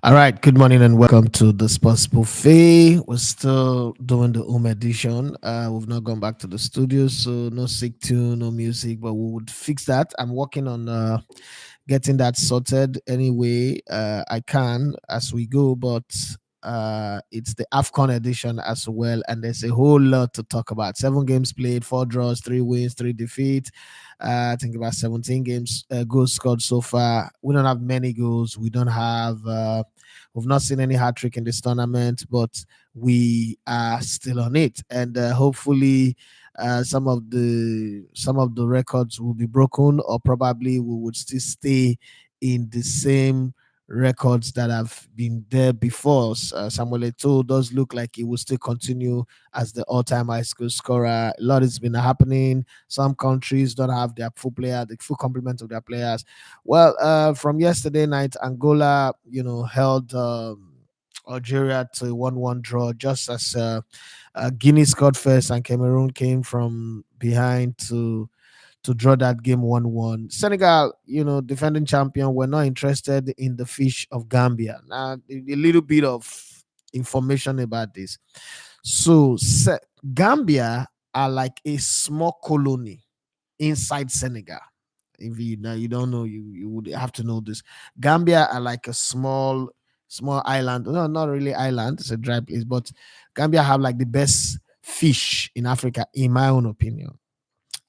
All right, good morning and welcome to the Sports Buffet. We're still doing the home edition. We've not gone back to the studio, so no sick tune, no music, but we would fix that. I'm working on getting that sorted anyway. I can as we go, but it's the AFCON edition as well, and there's a whole lot to talk about. 7 games played, 4 draws, 3 wins, 3 defeats. I think about 17 games goals scored so far. We don't have many goals. We don't have. We've not seen any hat trick in this tournament, but we are still on it, and hopefully, some of the records will be broken, or probably we would still stay in the same records that have been there before. Samuel Eto'o does look like he will still continue as the all-time high school scorer. A lot has been happening. Some countries don't have their the full complement of their players. Well, from yesterday night, Angola, held Algeria to a 1-1 draw, just as Guinea scored first and Cameroon came from behind to draw that game 1-1. Senegal, defending champion, were not interested in the fish of Gambia. Now, a little bit of information about this. So, Gambia are like a small colony inside Senegal. If you don't know, you would have to know this. Gambia are like a small island. No, not really island. It's a dry place, but Gambia have like the best fish in Africa, in my own opinion.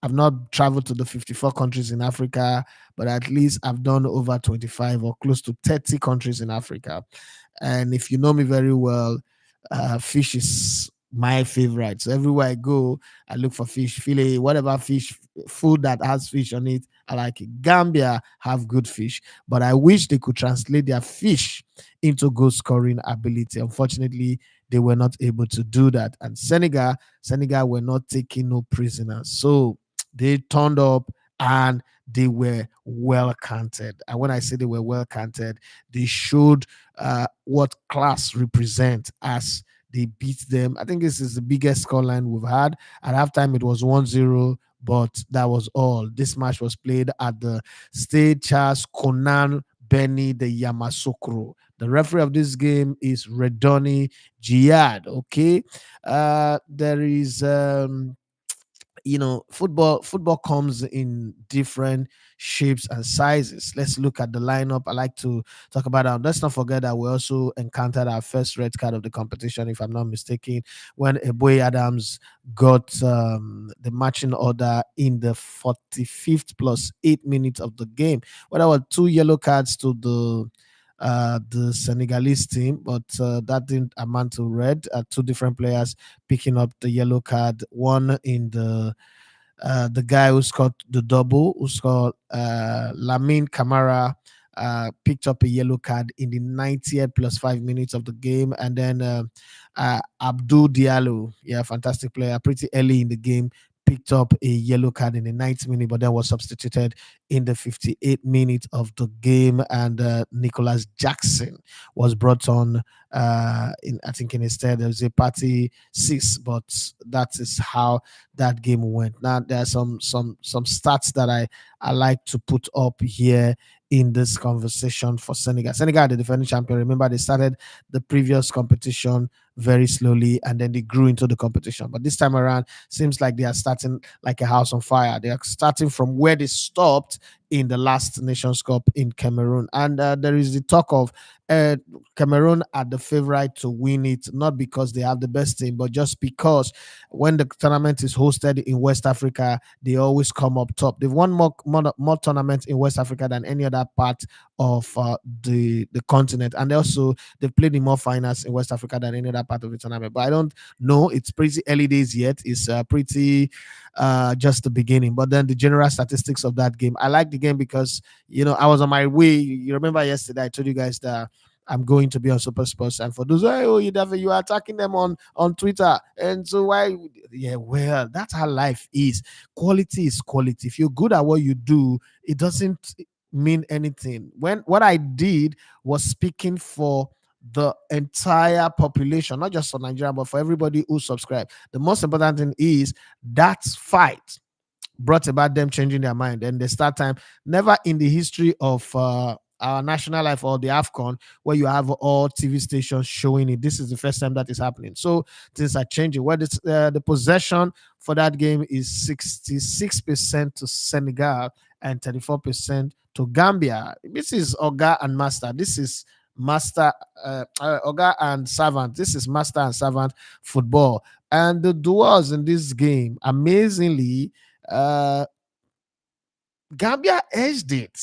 I've not traveled to the 54 countries in Africa, but at least I've done over 25 or close to 30 countries in Africa. And if you know me very well, fish is my favorite. So everywhere I go, I look for fish, filet, whatever fish, food that has fish on it. I like it. Gambia have good fish, but I wish they could translate their fish into goal scoring ability. Unfortunately, they were not able to do that. And Senegal were not taking no prisoners. So they turned up and they were well counted. And when I say they were well counted, they showed what class represent as they beat them. I think this is the biggest scoreline we've had. At halftime, it was 1-0, but that was all. This match was played at the Stade Charles Conan Benny de Yamasokro. The referee of this game is Redoni Jihad. Okay. There is football comes in different shapes and sizes. Let's look at the lineup. I like to talk about that. Let's not forget that we also encountered our first red card of the competition, if I'm not mistaken, when Eboy Adams got the matching order in the 45th plus 8 minutes of the game. Well, there were 2 yellow cards to the Senegalese team, but that didn't amount to red. 2 different players picking up the yellow card. One in the guy who scored the double, who scored Lamine Camara, picked up a yellow card in the 90th plus 5 minutes of the game, and then Abdul Diallo, yeah, fantastic player, pretty early in the game, picked up a yellow card in the 90th minute, but then was substituted in the 58th minute of the game, and Nicholas Jackson was brought on. I think in instead there was a party 6, but that is how that game went. Now there are some stats that I like to put up here in this conversation for Senegal. Senegal, the defending champion. Remember, they started the previous competition very slowly and then they grew into the competition. But this time around, seems like they are starting like a house on fire. They are starting from where they stopped in the last Nations Cup in Cameroon. And there is the talk of uh, Cameroon are the favorite to win it, not because they have the best team, but just because when the tournament is hosted in West Africa, they always come up top. They've won more tournaments in West Africa than any other part of the continent. And also, they've played in more finals in West Africa than any other part of the tournament. But I don't know. It's pretty early days yet. It's pretty just the beginning. But then the general statistics of that game, I like the game because I was on my way. You remember yesterday I told you guys that I'm going to be on Super Sports, and for those, oh, you are attacking them on Twitter, and so why? Yeah, well, that's how life is. Quality is quality. If you're good at what you do, it doesn't mean anything. When what I did was speaking for the entire population, not just for Nigeria, but for everybody who subscribed. The most important thing is that fight brought about them changing their mind. And the start time, never in the history of our national life or the AFCON, where you have all TV stations showing it. This is the first time that is happening. So things are changing. Where the possession for that game is 66% to Senegal and 34% to Gambia. This is Oga and Master. This is master Oga and servant. This is master and servant football. And the duels in this game, amazingly, uh, Gambia edged it.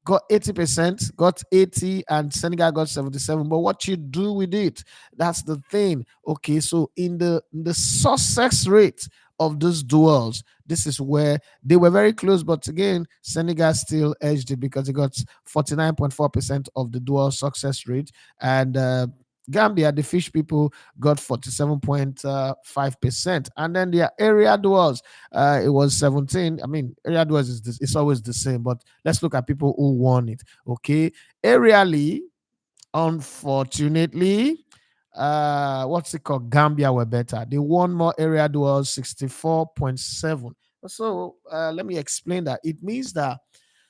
Got 80%, got 80, and Senegal got 77. But what you do with it, that's the thing. Okay, so in the success rate of those duels, this is where they were very close. But again, Senegal still edged it because they got 49.4% of the duel success rate. And Gambia, the fish people, got 47.5%. And then their area duels, it was 17. I mean, area duels is this, it's always the same, but let's look at people who won it. Okay. Aerially, unfortunately, what's it called? Gambia were better. They won more area duels, 64.7. So let me explain that. It means that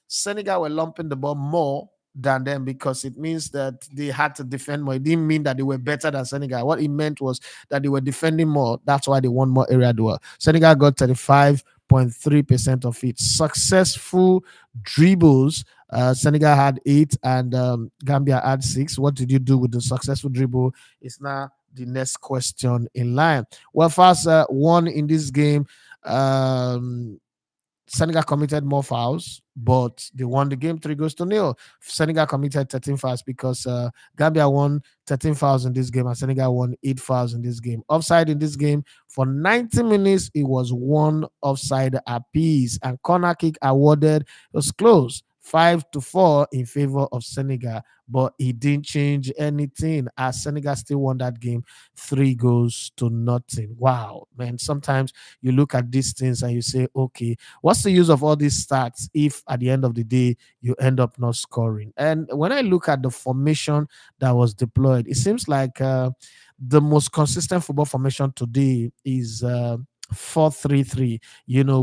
Senegal were lumping the ball more than them because it means that they had to defend more. It didn't mean that they were better than Senegal. What it meant was that they were defending more. That's why they won more area duel. Senegal got 35.3% of it. Successful dribbles. Senegal had 8 and Gambia had 6. What did you do with the successful dribble? It's now the next question in line. Well, first won in this game. Senegal committed more fouls, but they won the game 3-0. Senegal committed 13 fouls because Gambia won 13 fouls in this game and Senegal won 8 fouls in this game. Offside in this game for 90 minutes, it was one offside apiece, and corner kick awarded. It was close. 5-4 in favor of Senegal, but it didn't change anything as Senegal still won that game 3-0. Wow, man. Sometimes you look at these things and you say, okay, what's the use of all these stats if at the end of the day you end up not scoring? And when I look at the formation that was deployed, it seems like the most consistent football formation today is 4-3-3,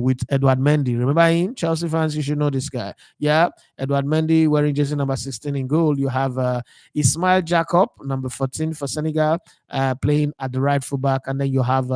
with Edward Mendy. Remember him? Chelsea fans, you should know this guy. Yeah, Edward Mendy wearing jersey number 16 in goal. You have Ismail Jacob, number 14 for Senegal, playing at the right fullback. And then you have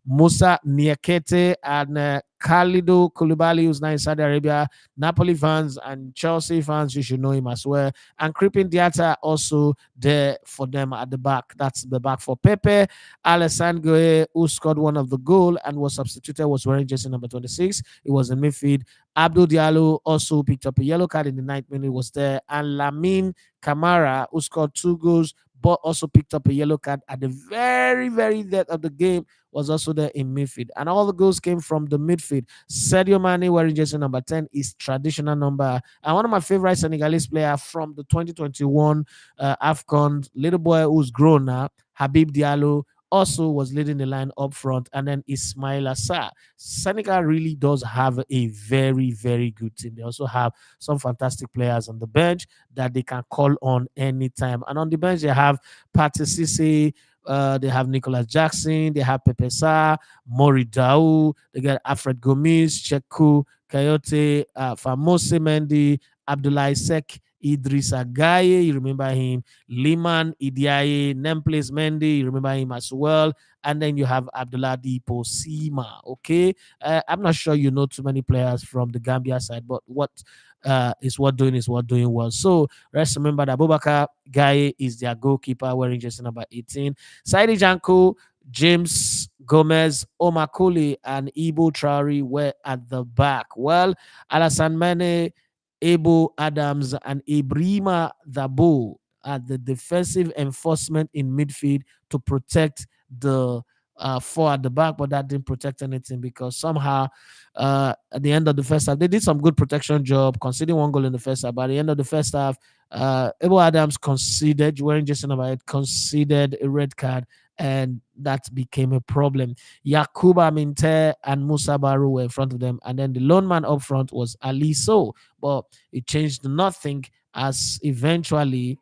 Musa Niakete and Khalido Koulibaly, who's now in Saudi Arabia. Napoli fans and Chelsea fans, you should know him as well. And Crippin Diata also there for them at the back. That's the back for Pepe. Alessandro, who scored one of the goal and was substituted, was wearing jersey number 26. It was in midfield. Abdul Diallo also picked up a yellow card in the 9th minute, was there. And Lamine Kamara, who scored 2 goals, but also picked up a yellow card at the very, very depth of the game, was also there in midfield. And all the goals came from the midfield. Sadio Mane, wearing jersey number 10, is traditional number. And one of my favorite Senegalese players from the 2021 AFCON, little boy who's grown now, Habib Diallo, also was leading the line up front, and then Ismail Assar. Senegal really does have a very, very good team. They also have some fantastic players on the bench that they can call on anytime. And on the bench, they have Pathé Cissé, they have Nicholas Jackson, they have Pepe Sarr, Mori Dau, they got Alfred Gomis, Cheku, Coyote, Famose Mendy, Abdoulaye Seck, Idris Agaye, you remember him, Liman Idiaye, Nemplace Mendy, you remember him as well. And then you have Abdullah Dipo Sima. Okay. I'm not sure you know too many players from the Gambia side, but what is what doing well. So let's remember that Abubakar Gaye is their goalkeeper, wearing jersey number 18. Saidi Janko, James Gomez, Omar Koli, and Ibo Traore were at the back. Well, Alassane Mane, Ebo Adams, and Ibrima Dabo at the defensive enforcement in midfield to protect the 4 at the back, but that didn't protect anything because somehow at the end of the first half, they did some good protection job, conceding 1 goal in the first half. But at the end of the first half, Ebo Adams conceded, wearing jersey number 8, conceded a red card, and that became a problem. Yakuba Minte and Musa Baru were in front of them, and then the lone man up front was Ali So, but it changed nothing as eventually,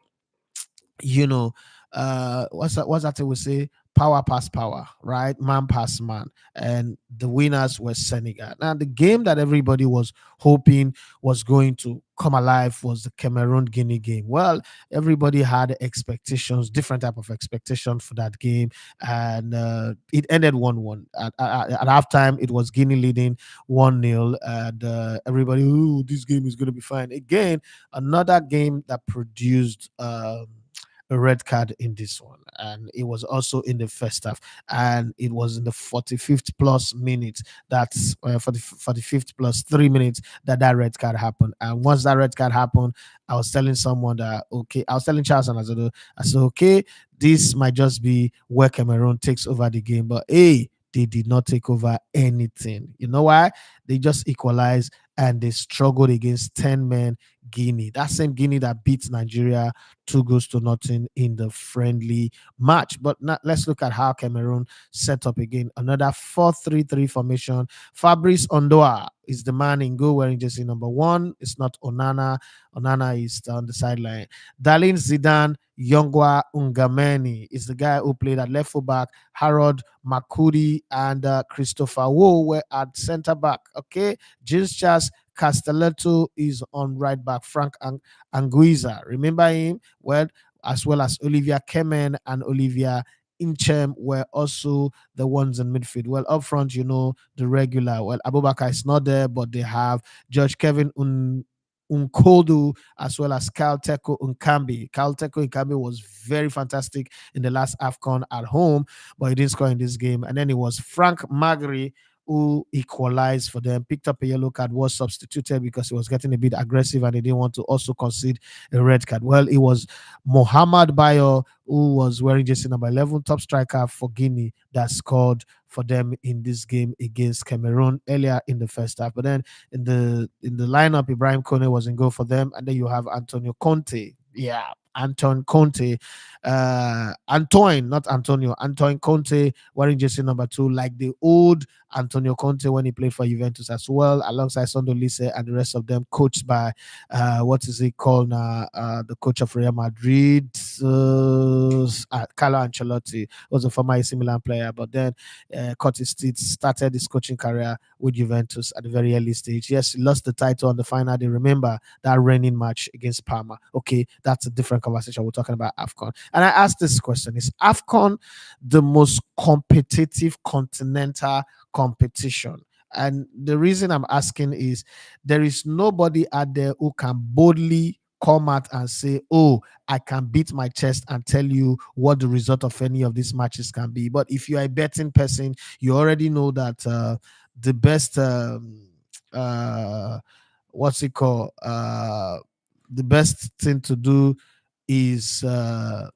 what's that thing we say? Power pass power, right? Man pass man. And the winners were Senegal. Now, the game that everybody was hoping was going to come alive was the Cameroon Guinea game. Well, everybody had expectations, different type of expectation for that game, and it ended 1-1. At halftime, it was Guinea leading 1-0, and everybody, oh, this game is going to be fine. Again, another game that produced. A red card in this one, and it was also in the first half, and it was in the 45th plus minute. That's for the 45th plus 3 minutes that red card happened. And once that red card happened, I was telling someone that, okay, I was telling Charles and I said, okay, this might just be where Cameroon takes over the game, but hey, they did not take over anything. You know why? They just equalized and they struggled against 10 men Guinea. That same Guinea that beat Nigeria 2 goals to nothing in the friendly match. But now, let's look at how Cameroon set up again. Another 4-3-3 formation. Fabrice Ondoa is the man in goal wearing jersey number 1. It's not Onana. Onana is on the sideline. Darlene Zidane Yongwa Ungameni is the guy who played at left full back. Harold Makudi and Christopher Wu were at center back. Okay. James Charles Castelletto is on right back. Frank Anguiza, remember him? Well, as well as Olivia Kemen and Olivia Inchem were also the ones in midfield. Well, up front, the regular. Well, Abubakar is not there, but they have George Kevin Unkodu as well as Kyle Teko Unkambi. Kyle Teko Unkambi was very fantastic in the last AFCON at home, but he didn't score in this game. And then it was Frank Magri who equalized for them, picked up a yellow card, was substituted because he was getting a bit aggressive and he didn't want to also concede a red card. Well, it was Mohamed Bayo, who was wearing jersey number 11, top striker for Guinea, that scored for them in this game against Cameroon earlier in the first half. But then in the lineup, Ibrahim Kone was in goal for them, and then you have Antonio Conte. Yeah, Anton Conte, Antoine, not Antonio, Antoine Conte wearing jersey number 2, like the old Antonio Conte when he played for Juventus as well, alongside Sondo Lise and the rest of them, coached by what is it called now? The coach of Real Madrid, Carlo Ancelotti, was a former AC Milan player, but then Curtis Stitt started his coaching career with Juventus at a very early stage. Yes, he lost the title on the final day. Remember that reigning match against Parma. Okay, that's a different conversation. We're talking about AFCON. And I asked this question: is AFCON the most competitive continental competition? And the reason I'm asking is there is nobody out there who can boldly come out and say, oh, I can beat my chest and tell you what the result of any of these matches can be. But if you are a betting person, you already know that the best what's it called? The best thing to do is to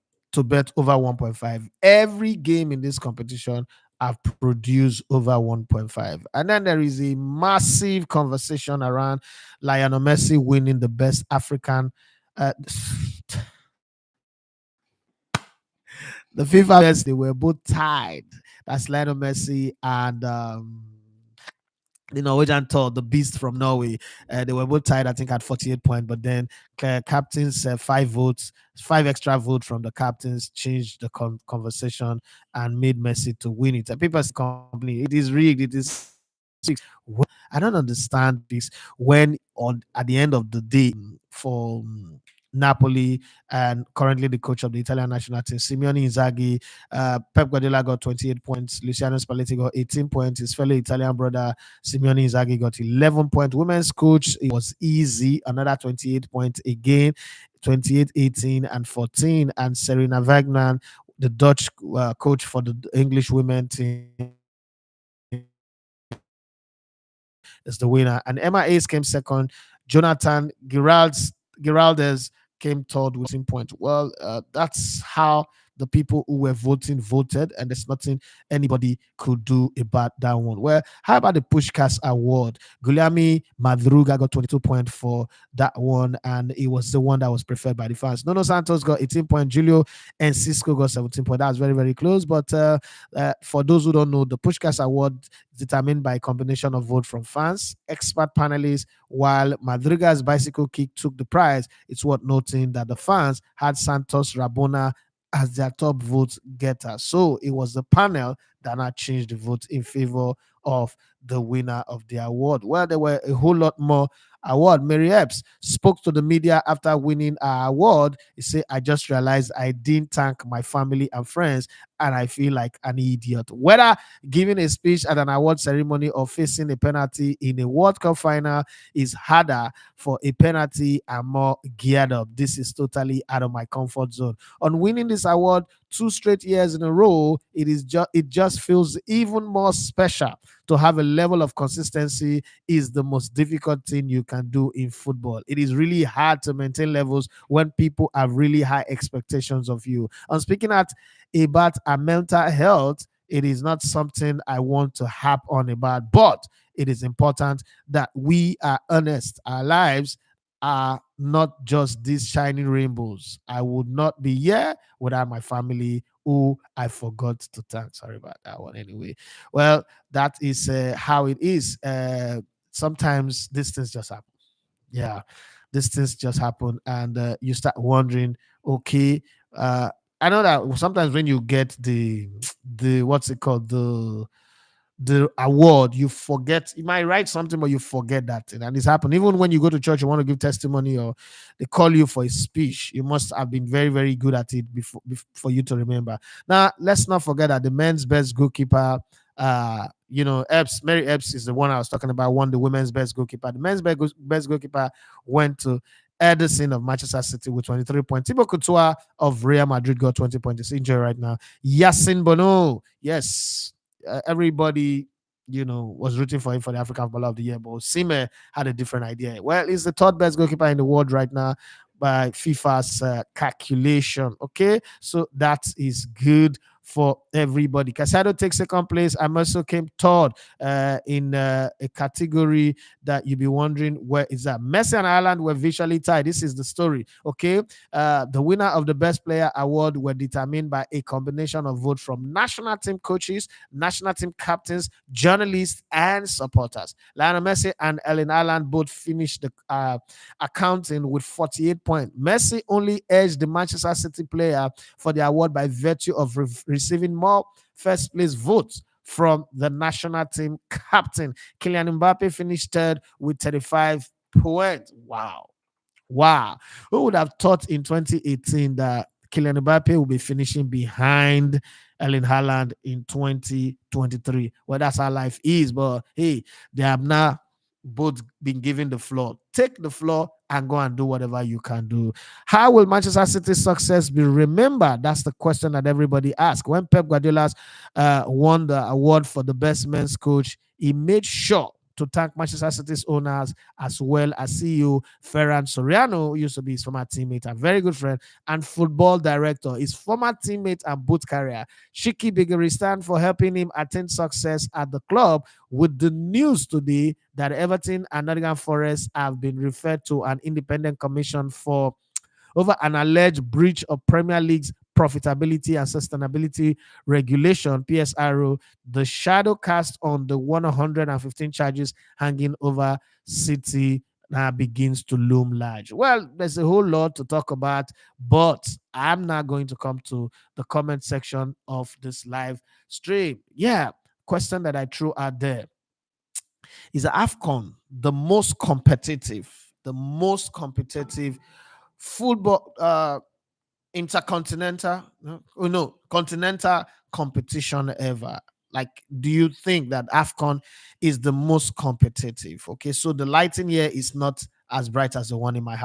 bet over 1.5. Every game in this competition have produced over 1.5. And then there is a massive conversation around Lionel Messi winning the best African. The FIFA best, they were both tied. That's Lionel Messi and the Norwegian tour, the beast from Norway. They were both tied, I think, at 48 points. But then captains, 5 votes, 5 extra votes from the captains changed the conversation and made Messi to win it. And people complain, it is rigged. It is. Well, I don't understand this when at the end of the day for Napoli and currently the coach of the Italian national team, Simeone Inzaghi, Pep Guardiola got 28 points, Luciano Spalletti got 18 points, his fellow Italian brother Simeone Inzaghi got 11 points. Women's coach, it was easy, another 28 points again, 28, 18, and 14. And Serena Wagner, the Dutch coach for the English women team, is the winner. And Emma Hayes came second. Jonathan Giraldes came third with 10 points. Well, that's how the people who were voting voted, and there's nothing anybody could do about that one. Well, how about the Pushkas Award? Guilherme Madruga got 22 points for that one, and it was the one that was preferred by the fans. Nono Santos got 18 points. Julio and Cisco got 17 points. That was very, very close. But for those who don't know, the Pushkas Award is determined by a combination of vote from fans, expert panelists, while Madruga's bicycle kick took the prize. It's worth noting that the fans had Santos Rabona as their top vote getter. So it was the panel that now changed the vote in favor of the winner of the award. Well, there were a whole lot more award. Mary Epps spoke to the media after winning her award. He said, I just realized I didn't thank my family and friends, and I feel like an idiot. Whether giving a speech at an award ceremony or facing a penalty in a World Cup final is harder for a penalty and more geared up. This is totally out of my comfort zone. On winning this award 2 straight years in a row, it just feels even more special. To have a level of consistency is the most difficult thing you can do in football. It is really hard to maintain levels when people have really high expectations of you. And speaking about our mental health, it is not something I want to harp on about, but it is important that we are honest. Our lives are not just these shining rainbows. I would not be here without my family, who I forgot to thank. Sorry about that one. Anyway, well, that is how it is. Sometimes these things just happen. Yeah, these things just happen, and you start wondering, okay, uh, I know that sometimes when you get the what's it called, the award, you forget. You might write something, but you forget that thing. And it's happened. Even when you go to church, you want to give testimony, or they call you for a speech, you must have been very, very good at it before for you to remember. Now, let's not forget that the men's best goalkeeper, Epps, Mary Epps is the one I was talking about, won the women's best goalkeeper. The men's best goalkeeper went to Edison of Manchester City with 23 points. Thibaut Courtois of Real Madrid got 20 points. He's injured right now. Yasin Bono, yes, everybody, was rooting for him for the African Footballer of the Year, but Sime had a different idea. Well, he's the third best goalkeeper in the world right now by FIFA's calculation. Okay, so that is good for everybody. Casado takes second place. Amerso came third in a category that you'll be wondering, where is that? Messi and Ireland were visually tied. This is the story. Okay, the winner of the best player award were determined by a combination of votes from national team coaches, national team captains, journalists, and supporters. Lionel Messi and Ellen Ireland both finished the accounting with 48 points. Messi only edged the Manchester City player for the award by virtue of receiving more first place votes from the national team captain. Kylian Mbappe finished third with 35 points. Wow. Wow. Who would have thought in 2018 that Kylian Mbappe will be finishing behind Erling Haaland in 2023? Well, that's how life is. But hey, they have now both been given the floor. Take the floor and go and do whatever you can do. How will Manchester City's success be remembered? That's the question that everybody asks. When Pep Guardiola won the award for the best men's coach, he made sure to thank Manchester City's owners as well as CEO Ferran Soriano, who used to be his former teammate and very good friend, and football director, his former teammate and boot carrier, Shiki Bigaristan, for helping him attain success at the club, with the news today that Everton and Nottingham Forest have been referred to an independent commission for over an alleged breach of Premier League's profitability and sustainability regulation, PSRO. The shadow cast on the 115 charges hanging over City now begins to loom large. Well, there's a whole lot to talk about, but I'm not going to come to the comment section of this live stream. Yeah, question that I threw out there: is AFCON the most competitive football intercontinental, no, continental competition ever? Like, do you think that AFCON is the most competitive? Okay, so the lighting here is not as bright as the one in my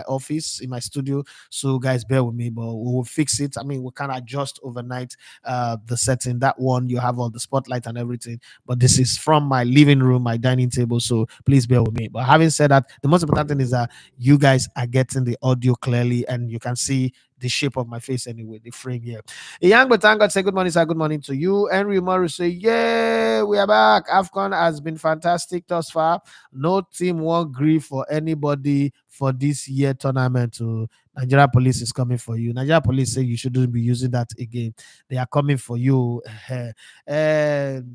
office, in my studio. So guys, bear with me, but we will fix it. I mean, we can adjust overnight the setting. That one, you have all the spotlight and everything, but this is from my living room, my dining table. So please bear with me. But having said that, the most important thing is that you guys are getting the audio clearly and you can see the shape of my face anyway, the frame here. Young but thank God say good morning, sir. Good morning to you. Henry Morris say, yeah, we are back. AFCON has been fantastic thus far. No team won't grieve for anybody for this year tournament. To Nigeria police is coming for you. Nigeria police say you shouldn't be using that again. They are coming for you. Adeoye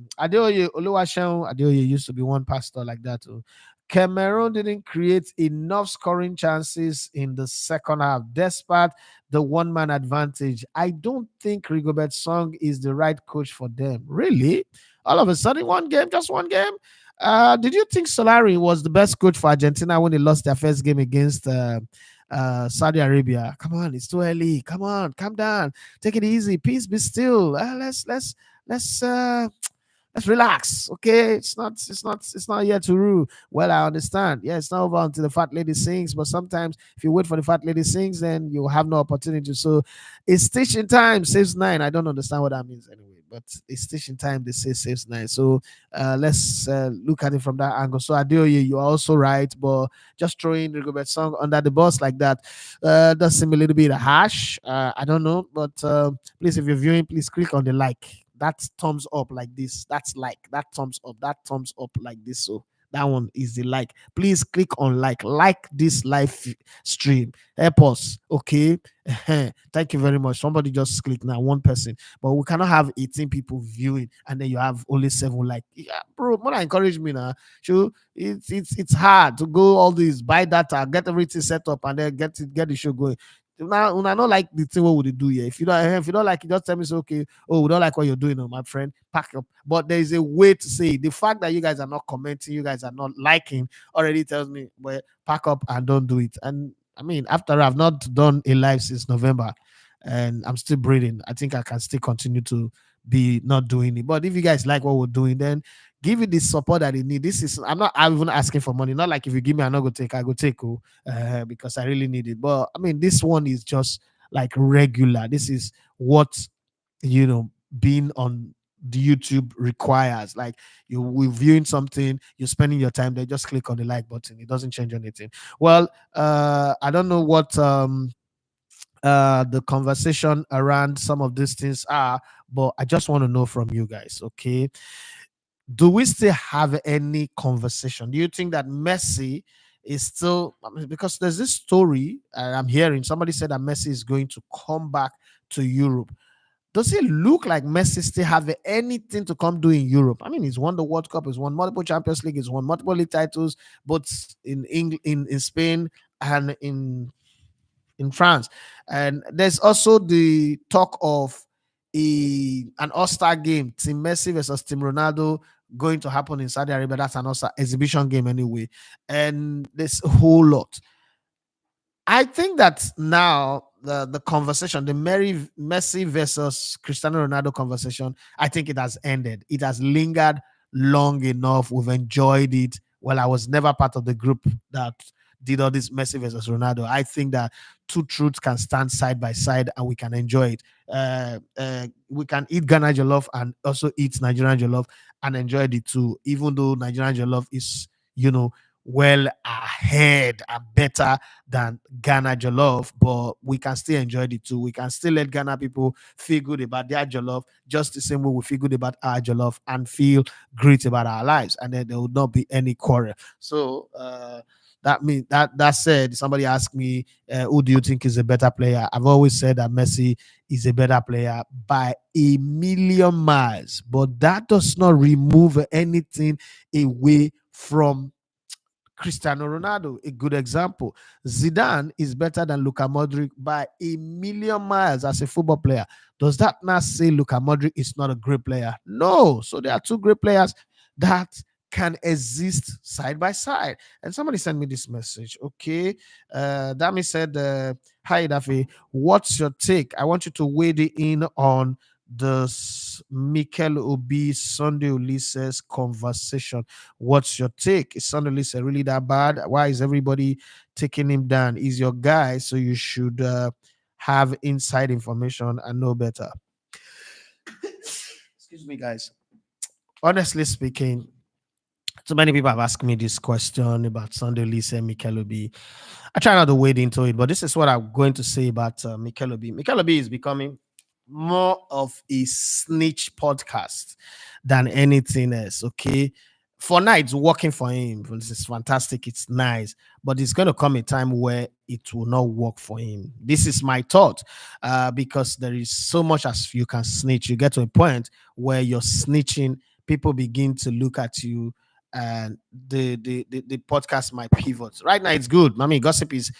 Oluwaseun Adeoye used to be one pastor like that too. Cameroon didn't create enough scoring chances in the second half, despite the one-man advantage. I don't think Rigobert Song is the right coach for them. Really? All of a sudden, one game, just one game? Did you think Solari was the best coach for Argentina when they lost their first game against Saudi Arabia? Come on, it's too early. Come on, calm down, take it easy, peace, be still. Let's let's relax. Okay, it's not yet to rule. Well, I understand. Yeah, it's not over until the fat lady sings. But sometimes if you wait for the fat lady sings, then you have no opportunity. So it's teaching time saves nine. I don't understand what that means anyway. But it's teaching time, they say saves nine. So let's look at it from that angle. So Adeoye, you are also right, but just throwing Rigobert Song under the bus like that does seem a little bit harsh. I don't know, but please, if you're viewing, please click on the like. That thumbs up like this. That's like that thumbs up. That thumbs up like this. So that one is the like. Please click on like this live stream. Help us, okay? Thank you very much. Somebody just click now, one person, but we cannot have 18 people viewing and then you have only 7 like. Yeah, bro, more encourage me now. Sure, it's hard to go all these buy data, get everything set up, and then get the show going. Now, when I not like the thing, what would you do here? If you don't like it, just tell me, so okay. Oh, we don't like what you're doing, oh, my friend. Pack up. But there is a way to say it. The fact that you guys are not commenting, you guys are not liking, already tells me, well, pack up and don't do it. And I mean, after I've not done a live since November, and I'm still breathing, I think I can still continue to be not doing it. But if you guys like what we're doing, then give it the support that it need. I'm even asking for money. Not like if you give me, I'm not go take. I go take, because I really need it. But I mean, this one is just like regular. This is what being on the YouTube requires. Like we're viewing something, you're spending your time there. Just click on the like button. It doesn't change anything. Well, I don't know what the conversation around some of these things are, but I just want to know from you guys. Okay, do we still have any conversation? Do you think that Messi is still, I mean, because there's this story I'm hearing, somebody said that Messi is going to come back to Europe. Does it look like Messi still have anything to come do in Europe? I mean, he's won the World Cup, he's won multiple Champions League, he's won multiple league titles, both in England, in Spain, and in France. And there's also the talk of an All-Star game, Team Messi versus Team Ronaldo, going to happen in Saudi Arabia. That's an All-Star exhibition game anyway. And there's a whole lot. I think that now the conversation, the Messi versus Cristiano Ronaldo conversation, I think it has ended. It has lingered long enough. We've enjoyed it. Well, I was never part of the group that did all this Messi versus Ronaldo. I think that two truths can stand side by side and we can enjoy it. We can eat Ghana jollof and also eat Nigerian jollof and enjoy it too, even though Nigerian jollof is, well ahead and better than Ghana jollof, but we can still enjoy it too. We can still let Ghana people feel good about their jollof, just the same way we feel good about our jollof and feel great about our lives, and then there will not be any quarrel. So that said, somebody asked me, who do you think is a better player? I've always said that Messi is a better player by a million miles, but that does not remove anything away from Cristiano Ronaldo, a good example. Zidane is better than Luka Modric by a million miles as a football player. Does that not say Luka Modric is not a great player? No. So there are two great players that can exist side by side. And somebody sent me this message. Okay. Dami said, hi, Daffy. What's your take? I want you to weigh in on the Mikel Obi Sunday Ulises conversation. What's your take? Is Sunday Ulises really that bad? Why is everybody taking him down? He's your guy, so you should have inside information and know better. Excuse me, guys. Honestly speaking, so many people have asked me this question about Sunday Ulises and Mikel Obi. I try not to wade into it, but this is what I'm going to say about Mikel Obi. Mikel Obi is becoming more of a snitch podcast than anything else. Okay. For now, it's working for him. This is fantastic. It's nice. But it's going to come a time where it will not work for him. This is my thought. Because there is so much as you can snitch. You get to a point where you're snitching, people begin to look at you, and the podcast might pivot. Right now, it's good. I mean, gossip is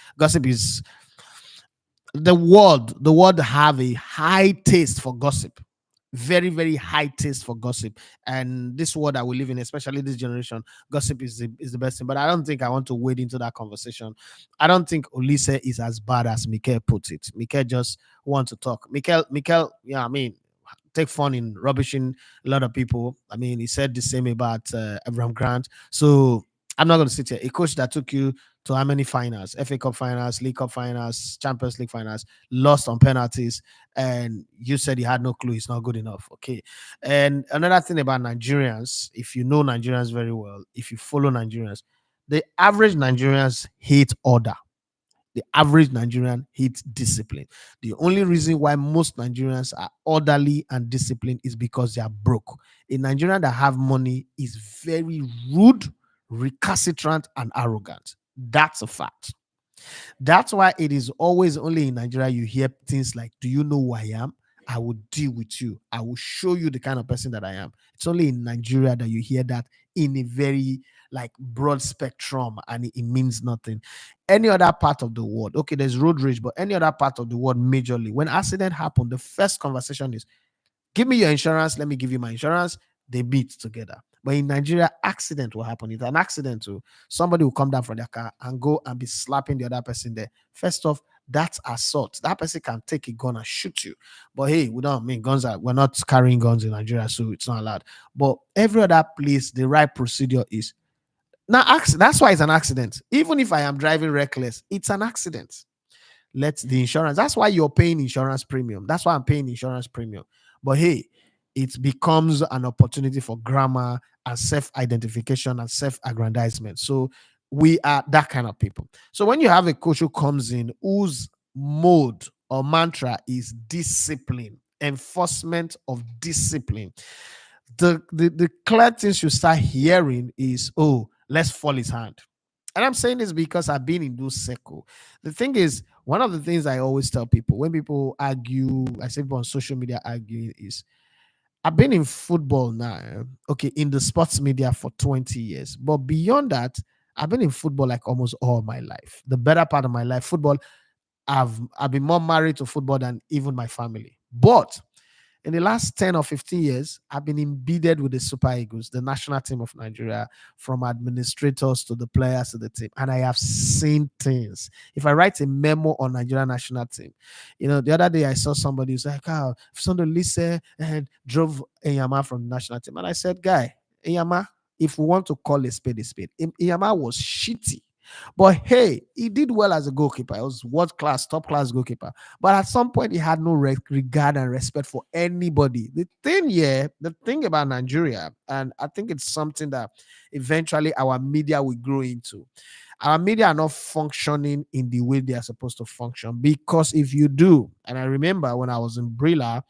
the world have a high taste for gossip. very, very high taste for gossip. And this world that we live in, especially this generation, gossip is the best thing. But I don't think I want to wade into that conversation. I don't think Olise is as bad as Mikel put it. Mikel just wants to talk. Mikel, yeah, I mean, take fun in rubbishing a lot of people. I mean, he said the same about Abraham Grant. So I'm not going to sit here. A coach that took you to how many finals? FA Cup finals, League Cup finals, Champions League finals, lost on penalties, and you said he had no clue. He's not good enough. Okay. And another thing about Nigerians, if you know Nigerians very well, if you follow Nigerians, the average Nigerians hate order. The average Nigerian hates discipline. The only reason why most Nigerians are orderly and disciplined is because they are broke. A Nigerian that have money is very rude, recalcitrant, and arrogant. That's a fact. That's why it is always only in Nigeria you hear things like, "Do you know who I am? I will deal with you. I will show you the kind of person that I am." It's only in Nigeria that you hear that in a very like broad spectrum, and it means nothing. Any other part of the world, okay, there's road rage, but any other part of the world, majorly, when accident happen, the first conversation is, "Give me your insurance, let me give you my insurance." They beat together. But in Nigeria, accident will happen. It's an accident too. Somebody will come down from their car and go and be slapping the other person there. First off, that's assault. That person can take a gun and shoot you. But hey, we don't mean guns are, we're not carrying guns in Nigeria, so it's not allowed. But every other place, the right procedure is now. That's why it's an accident. Even if I am driving reckless, it's an accident. Let the insurance. That's why you're paying insurance premium. That's why I'm paying insurance premium. But hey, it becomes an opportunity for grammar and self-identification and self-aggrandizement. So we are that kind of people. So when you have a coach who comes in whose mode or mantra is discipline, enforcement of discipline, the clear things you start hearing is, "Oh, let's fall his hand." And I'm saying this because I've been in those circle. The thing is, one of the things I always tell people when people argue, I say people on social media arguing, is I've been in football now, okay, in the sports media for 20 years. But beyond that, I've been in football like almost all my life. The better part of my life, football, I've been more married to football than even my family. But in the last 10 or 15 years, I've been embedded with the Super Eagles, the national team of Nigeria, from administrators to the players to the team. And I have seen things. If I write a memo on Nigeria national team, the other day I saw somebody who's like, "Oh, Sunday Lise and drove Enyama from the national team." And I said, "Guy, Enyama, if we want to call a spade a spade, Enyama was shitty. But hey, he did well as a goalkeeper. He was world class, top class goalkeeper. But at some point, he had no regard and respect for anybody." The thing about Nigeria, and I think it's something that eventually our media will grow into. Our media are not functioning in the way they are supposed to function. Because if you do, and I remember when I was in Brilla,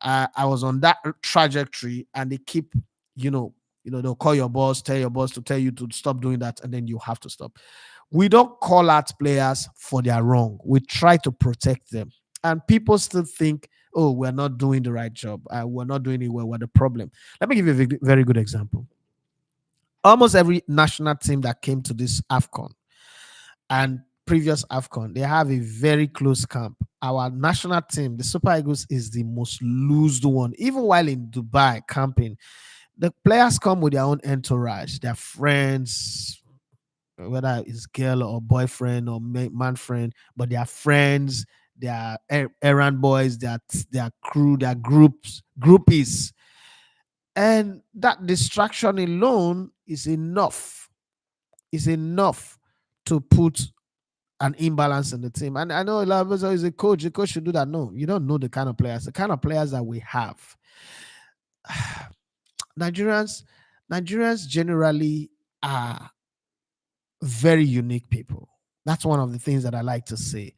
I was on that trajectory, and they keep, they'll call your boss, tell your boss to tell you to stop doing that, and then you have to stop. We don't call out players for their wrong. We try to protect them. And people still think, "Oh, we're not doing the right job. We're not doing it well. We're the problem." Let me give you a very good example. Almost every national team that came to this AFCON and previous AFCON, they have a very close camp. Our national team, the Super Eagles, is the most loosed one. Even while in Dubai camping, the players come with their own entourage, their friends, whether it's girl or boyfriend or man friend, but they are friends, they are errand boys, they are crew, they are groupies. And that distraction alone is enough to put an imbalance in the team. And I know a lot of us is a coach. The coach should do that. No, you don't know the kind of players. The kind of players that we have. Nigerians, Nigerians generally are very unique people. That's one of the things that I like to say.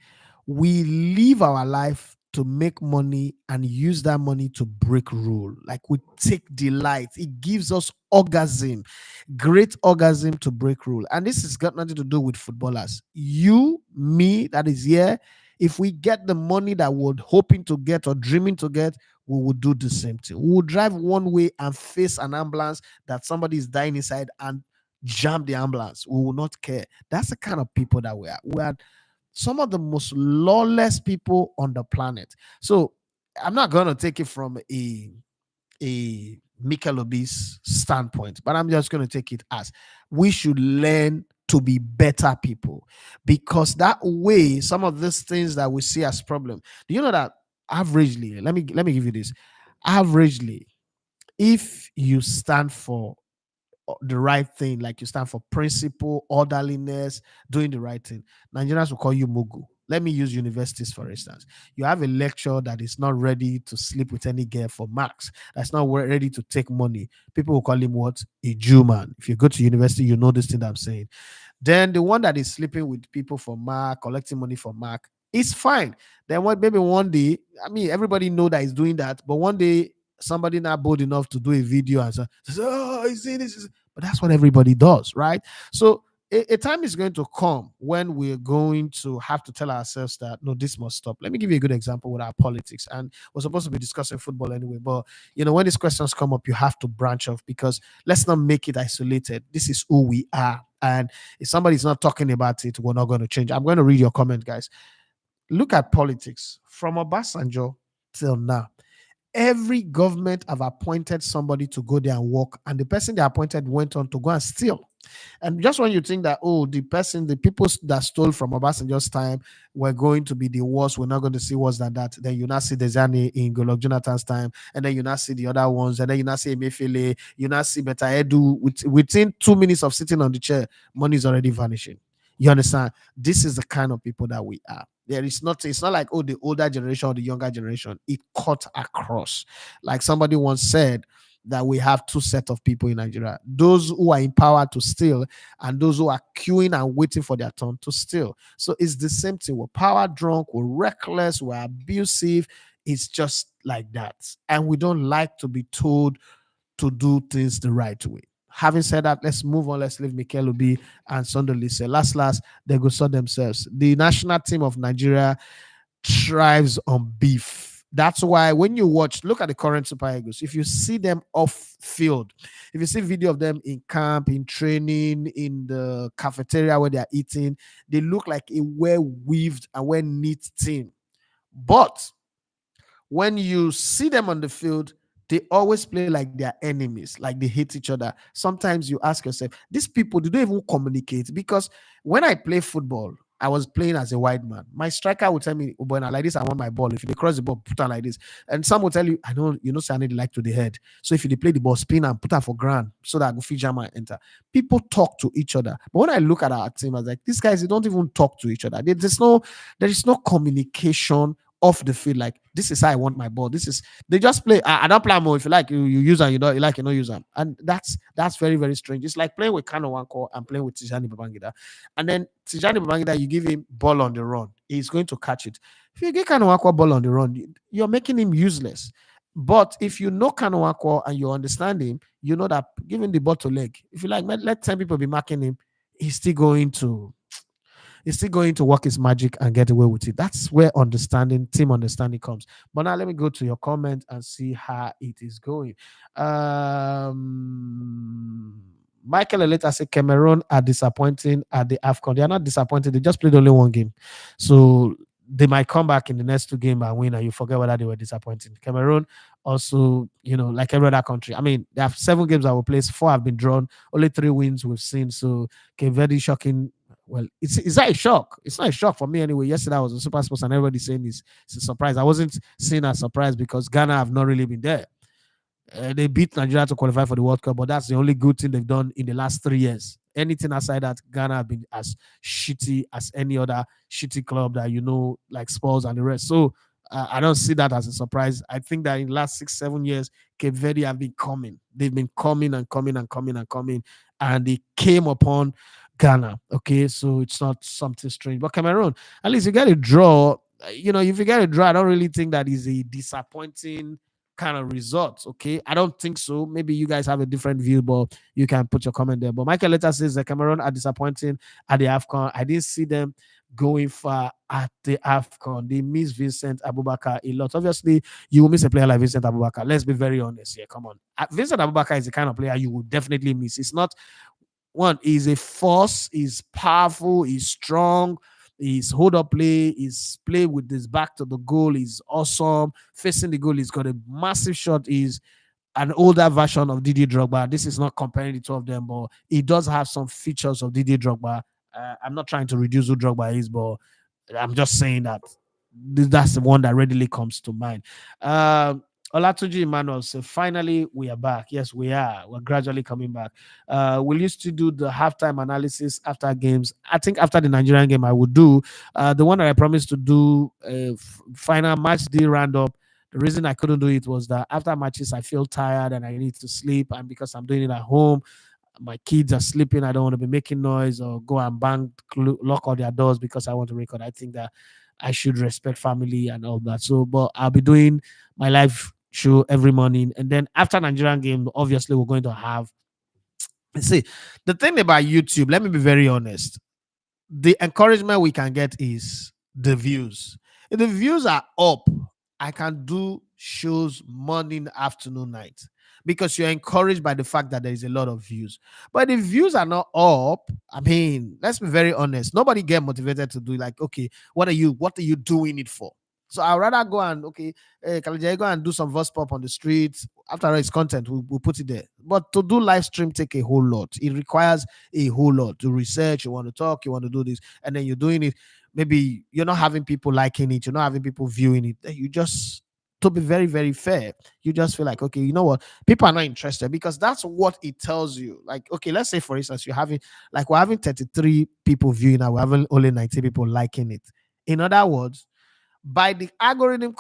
We live our life to make money and use that money to break rule. Like we take delight. It gives us orgasm, great orgasm to break rule. And this has got nothing to do with footballers. You, me, that is here. If we get the money that we're hoping to get or dreaming to get, we will do the same thing. We will drive one way and face an ambulance that somebody is dying inside and jam the ambulance. We will not care. That's the kind of people that we are. We are some of the most lawless people on the planet. So I'm not gonna take it from a Mikel Obi's standpoint, but I'm just going to take it as we should learn to be better people, because that way some of these things that we see as problem. Do you know that averagely? Let me give you this. Averagely, if you stand for the right thing, like you stand for principle, orderliness, doing the right thing, Nigerians will call you Mugu. Let me use universities for instance. You have a lecturer that is not ready to sleep with any girl for marks, that's not ready to take money. People will call him what? A Jew man. If you go to university, you know this thing that I'm saying. Then the one that is sleeping with people for mark, collecting money for mark, is fine. Then what? Maybe one day, I mean, everybody know that he's doing that, but one day somebody not bold enough to do a video and say, "Oh, you see this," but that's what everybody does, right? So a time is going to come when we're going to have to tell ourselves that no, this must stop. Let me give you a good example with our politics. And we're supposed to be discussing football anyway, but when these questions come up, you have to branch off, because let's not make it isolated. This is who we are. And if somebody's not talking about it, we're not going to change. I'm going to read your comment, guys. Look at politics from Obasanjo till now. Every government have appointed somebody to go there and work, and the person they appointed went on to go and steal. And just when you think that, oh, the people that stole from Obasanjo's time were going to be the worst, we're not going to see worse than that, then you now see Dezani in Goodluck Jonathan's time, and then you now see the other ones, and then you now see Emefiele, you now see Beta Edu. Within 2 minutes of sitting on the chair, money is already vanishing. You understand? This is the kind of people that we are. It's not like, oh, the older generation or the younger generation. It cut across. Like somebody once said, that we have two sets of people in Nigeria: those who are empowered to steal, and those who are queuing and waiting for their turn to steal. So it's the same thing. We're power drunk, we're reckless, we're abusive. It's just like that. And we don't like to be told to do things the right way. Having said that, let's move on. Let's leave Mikel Obi and Sunday Lise. Last, they go sort themselves. The national team of Nigeria thrives on beef. That's why when you look at the current Super Eagles, if you see them off field, if you see video of them in camp, in training, in the cafeteria where they're eating, they look like a well-weaved and well-knit team. But when you see them on the field, they always play like they're enemies, like they hate each other. Sometimes you ask yourself, these people, do they even communicate? Because when I play football, I was playing as a wide man. My striker would tell me, oh, boy, now like this, I want my ball. If they cross the ball, put on like this. And some will tell you, I know, say I need to like to the head. So if they play the ball, spin and put on for ground so that I go feed jam and enter. People talk to each other. But when I look at our team, I was like, these guys, they don't even talk to each other. There is no communication off the field. Like, this is how I want my ball. They just play. I don't play more. If you like, you use them. You don't like, you don't use them. And that's very, very strange. It's like playing with Kano Wanko and playing with Tijani Babangida. And then Tijani Babangida, you give him ball on the run, he's going to catch it. If you get Kano Wanko ball on the run, you're making him useless. But if you know Kano Wanko and you understand him, you know that giving the ball to leg, if you like, let 10 people be marking him, he's still going to work his magic and get away with it. That's where team understanding comes. But now let me go to your comment and see how it is going. Michael later said Cameroon are disappointing at the AFCON. They are not disappointed. They just played only one game. So they might come back in the next two games and win, and you forget whether they were disappointing. Cameroon also, like every other country. I mean, they have 7 games that were played. 4 have been drawn. Only 3 wins we've seen. So, very shocking. Well, is that a shock? It's not a shock for me anyway. Yesterday I was on Super Sports and everybody saying it's a surprise. I wasn't seeing a surprise because Ghana have not really been there. They beat Nigeria to qualify for the World Cup, but that's the only good thing they've done in the last 3 years. Anything outside that, Ghana have been as shitty as any other shitty club that like Spurs and the rest. So I don't see that as a surprise. I think that in the last 6-7 years, Cape Verde have been coming. They've been coming and coming and coming and coming, and they came upon Ghana. Okay, so it's not something strange. But Cameroon, at least you get a draw. If you get a draw, I don't really think that is a disappointing kind of result. Okay, I don't think so. Maybe you guys have a different view, but you can put your comment there. But Michael later says that Cameroon are disappointing at the AFCON. I didn't see them going far at the AFCON. They miss Vincent Abubakar a lot. Obviously, you will miss a player like Vincent Abubakar. Let's be very honest here. Come on. Vincent Abubakar is the kind of player you will definitely miss. It's not one, he's a force, he's powerful, he's strong, His hold up play, his play with his back to the goal is awesome. Facing the goal, he's got a massive shot. Is an older version of Didier Drogba. This is not comparing the two of them, but he does have some features of Didier Drogba. I'm not trying to reduce who Drogba is, but I'm just saying that that's the one that readily comes to mind. Olatunji Emmanuel said, finally, we are back. Yes, we are. We're gradually coming back. We used to do the halftime analysis after games. I think after the Nigerian game, I would do the one that I promised to do final match day roundup. The reason I couldn't do it was that after matches, I feel tired and I need to sleep. And because I'm doing it at home, my kids are sleeping. I don't want to be making noise or go and lock all their doors because I want to record. I think that I should respect family and all that. So, but I'll be doing my live show every morning. And then after Nigerian game, obviously, we're going to have. See, the thing about YouTube, let me be very honest, the encouragement we can get is the views. If the views are up, I can do shows morning, afternoon, night because you're encouraged by the fact that there is a lot of views. But if views are not up, I mean, let's be very honest. Nobody get motivated to do like, okay, what are you doing it for? So I'd rather go and Kalajay, go and do some voice pop on the streets. After all, it's content, we'll put it there. But to do live stream take a whole lot. It requires a whole lot to research. You want to talk, you want to do this, and then you're doing it. Maybe you're not having people liking it, you're not having people viewing it. Then you just, to be very, very fair, you just feel like, okay, you know what? People are not interested because that's what it tells you. Like, okay, let's say for instance, we're having 33 people viewing and we're having only 90 people liking it. In other words, by the algorithm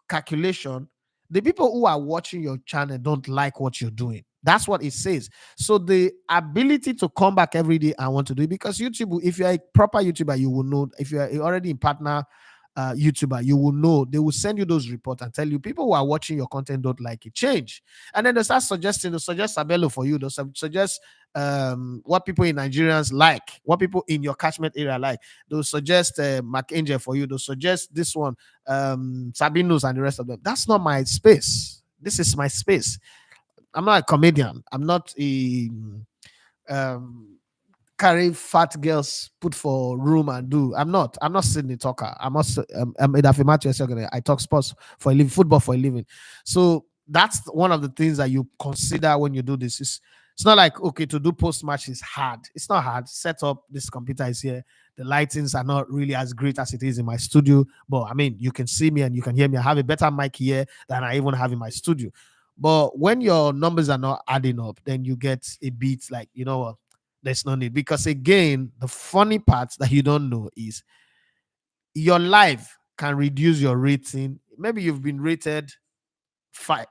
calculation, the people who are watching your channel don't like what you're doing. That's what it says. So the ability to come back every day and want to do it, because YouTube, if you're a proper YouTuber, you will know. If you're already in partner YouTuber, you will know. They will send you those reports and tell you people who are watching your content don't like it. Change, and then they start suggesting. They suggest Sabelo for you. They suggest what people in Nigerians like, what people in your catchment area like. They'll suggest McAngel for you. They'll suggest this one, Sabinus and the rest of them. That's not my space. This is my space. I'm not a comedian. I'm not a um, carry fat girls put for room and do. I'm not Sydney Talker. I'm I talk sports for a living, football for a living. So that's one of the things that you consider when you do this. It's not like, okay, to do post match is hard. It's not hard. Set up, this computer is here. The lightings are not really as great as it is in my studio, but I mean, you can see me and you can hear me. I have a better mic here than I even have in my studio. But when your numbers are not adding up, then you get a bit like, you know what, there's no need. Because again, the funny part that you don't know is your life can reduce your rating. Maybe you've been rated five,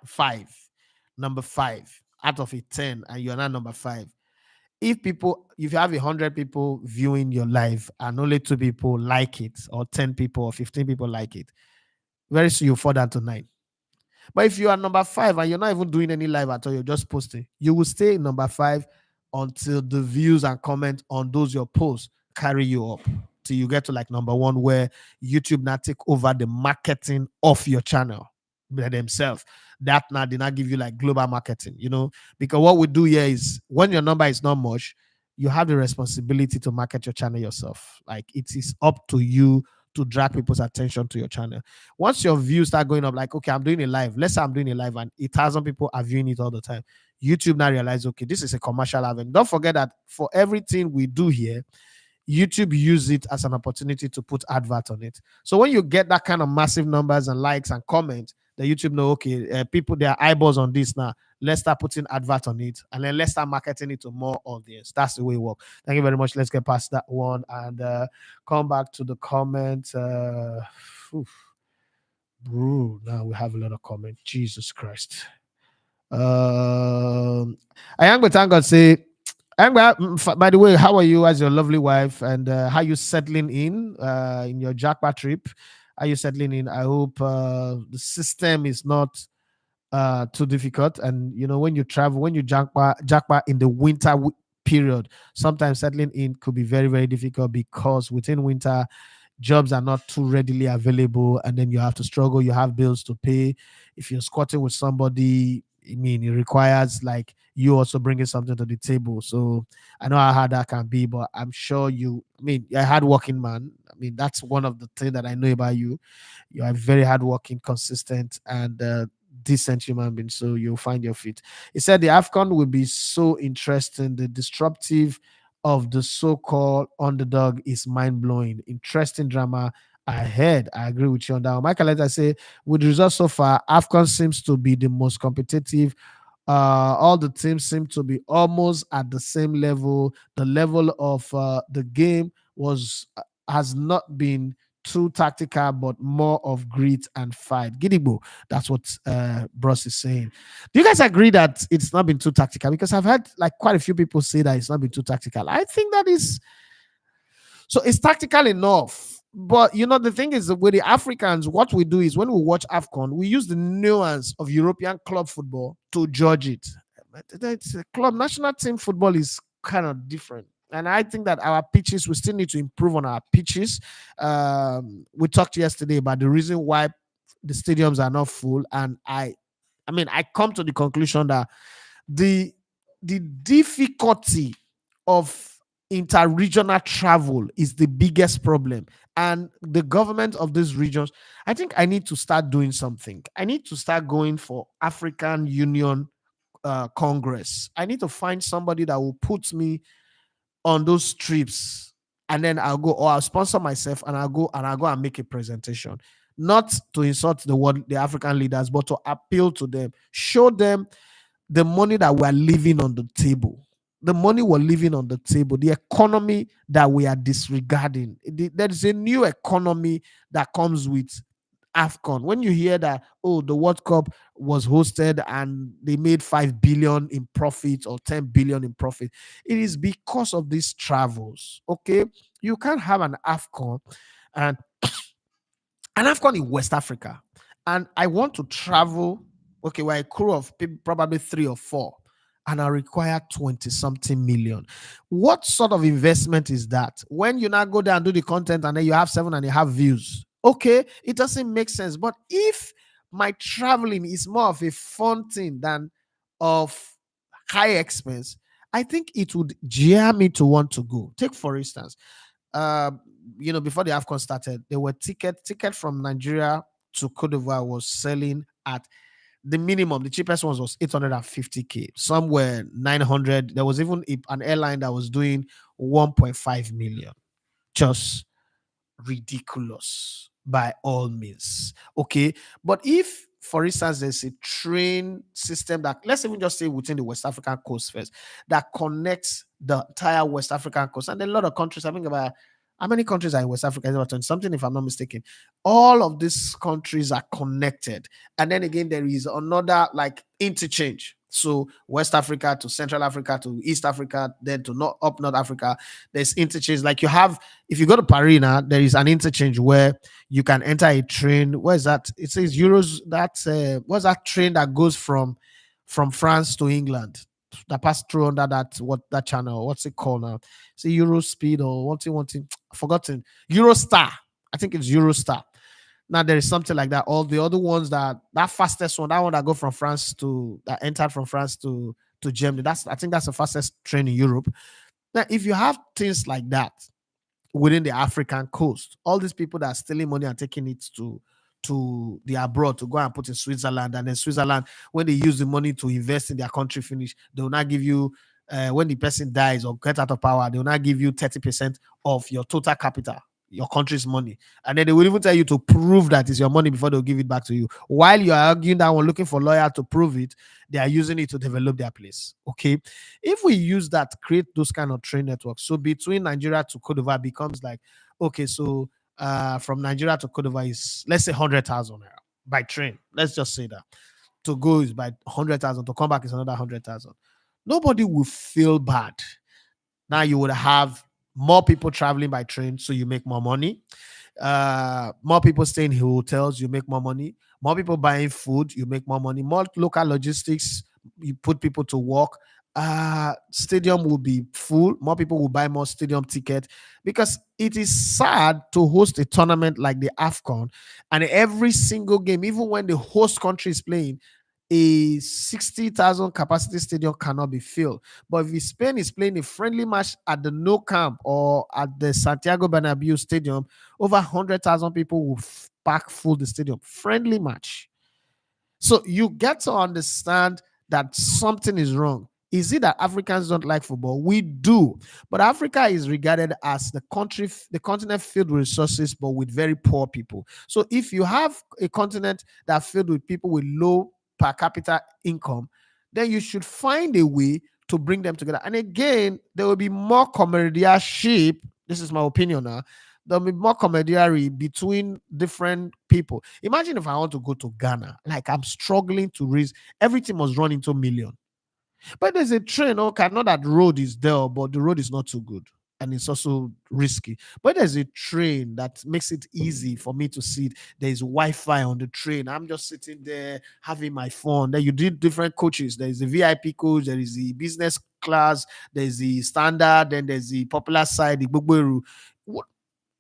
number five out of a 10, and you're not number five. If you have 100 people viewing your live and only 2 people like it, or 10 people or 15 people like it, very soon you fall down to 9. But if you are number five and you're not even doing any live at all, you're just posting, you will stay in number five until the views and comments on those your posts carry you up till you get to like number one, where YouTube now take over the marketing of your channel by themselves. That now they not give you like global marketing, because what we do here is when your number is not much, you have the responsibility to market your channel yourself. Like it is up to you to drag people's attention to your channel. Once your views start going up, like, okay, I'm doing a live. Let's say I'm doing a live and 1,000 people are viewing it all the time. YouTube now realize, okay, this is a commercial event. Don't forget that for everything we do here, YouTube use it as an opportunity to put advert on it. So when you get that kind of massive numbers and likes and comments, the YouTube know, okay, people, their eyeballs on this now. Let's start putting advert on it, and then let's start marketing it to more audience. That's the way it works. Thank you very much. Let's get past that one and come back to the comment. Bro, now we have a lot of comment. Jesus Christ. I am going to thank God say, by the way, how are you as your lovely wife, and how you settling in your jackpot trip? Are you settling in? I hope the system is not too difficult. And when you travel, when you jackpot in the winter period, sometimes settling in could be very, very difficult, because within winter, jobs are not too readily available, and then you have to struggle. You have bills to pay. If you're squatting with somebody, I mean, it requires like you also bringing something to the table. So I know how hard that can be, but I'm sure you're a hardworking man. mean, that's one of the things that I know about you. You are very hardworking, consistent, and decent human being. So you'll find your feet. He said the AFCON will be so interesting. The disruptive of the so-called underdog is mind-blowing. Interesting drama ahead. I agree with you on that one. Michael, let us say, with the results so far, AFCON seems to be the most competitive. All the teams seem to be almost at the same level. The level of the game was has not been too tactical, but more of grit and fight. Gidigbo, that's what Bros is saying. Do you guys agree that it's not been too tactical? Because I've had like quite a few people say that it's not been too tactical. I think that is so it's tactical enough. But you know, the thing is with the Africans, what we do is when we watch AFCON, we use the nuance of European club football to judge it. It's a club national team football is kind of different. And I think that our pitches, we still need to improve on our pitches. We talked yesterday about the reason why the stadiums are not full. And I mean, I come to the conclusion that the the difficulty of interregional travel is the biggest problem, and the government of these regions, I think I need to start doing something. I need to start going for African Union Congress. I need to find somebody that will put me on those trips, and then I'll go, or I'll sponsor myself and I'll go and make a presentation, not to insult the African leaders, but to appeal to them, show them the money that we're leaving on the table, the money we're leaving on the table, the economy that we are disregarding. There is a new economy that comes with AFCON. When you hear that, oh, the World Cup was hosted and they made 5 billion in profit or 10 billion in profit, it is because of these travels. Okay. You can't have an AFCON and an AFCON in West Africa, and I want to travel. Okay, we're a crew of people, probably three or four, and I require 20 something million. What sort of investment is that? When you now go there and do the content and then you have 7.5 views, okay, it doesn't make sense. But if my traveling is more of a fun thing than of high expense, I think it would jeer me to want to go. Take for instance, uh, before the AFCON started, there were ticket from Nigeria to Cote d'Ivoire was selling at the minimum. The cheapest ones was 850K. Some were 900. There was even an airline that was doing 1.5 million. Just ridiculous by all means. Okay. But if, for instance, there's a train system that, let's even just say within the West African coast first, that connects the entire West African coast, and a lot of countries, I think about how many countries are in West Africa? It's about 20 something, if I'm not mistaken. All of these countries are connected. And then again, there is another like interchange. So West Africa to Central Africa to East Africa, then to North Africa, there's interchange. Like you have, if you go to Paris now, there is an interchange where you can enter a train. Where is that? It says Euros. That's what's that train that goes from France to England, that pass through under that channel? What's it called now? See Euro Speed or one thing forgotten. Eurostar. I think it's Eurostar. Now there is something like that. All the other ones that fastest one, that one that go from France to that entered from France to Germany. I think that's the fastest train in Europe. Now, if you have things like that within the African coast, all these people that are stealing money and taking it to the abroad to go and put in Switzerland, and then Switzerland, when they use the money to invest in their country, finish, they will not give you when the person dies or get out of power, they will not give you 30% of your total capital, your country's money. And then they will even tell you to prove that it's your money before they'll give it back to you. While you're arguing that one, looking for a lawyer to prove it, they are using it to develop their place. Okay. If we use that, create those kind of train networks. So between Nigeria to Cote d'Ivoire becomes like, okay, so from Nigeria to Cote d'Ivoire is, let's say, 100,000 naira by train. Let's just say that. To go is by 100,000, to come back is another 100,000. Nobody will feel bad. Now you would have more people traveling by train, so you make more money. More people staying in hotels, you make more money. More people buying food, you make more money. More local logistics, you put people to work. Stadium will be full. More people will buy more stadium ticket, because it is sad to host a tournament like the AFCON, and every single game, even when the host country is playing, a 60,000 capacity stadium cannot be filled. But if Spain is playing a friendly match at the No Camp or at the Santiago Bernabeu Stadium, over 100,000 people will pack full the stadium. Friendly match. So you get to understand that something is wrong. Is it that Africans don't like football? We do. But Africa is regarded as the continent filled with resources, but with very poor people. So if you have a continent that filled with people with low per capita income, then you should find a way to bring them together. And again, there will be more camaraderie. This is my opinion now. There'll be more camaraderie between different people. Imagine if I want to go to Ghana, like I'm struggling to raise, everything must run into million. But there's a train, okay, not that road is there, but the road is not too good. And it's also risky. But there's a train that makes it easy for me to see it. There's Wi-Fi on the train. I'm just sitting there having my phone. Then you did different coaches. There's the VIP coach, there is the business class, there's the standard, then there's the popular side, the Bugberu.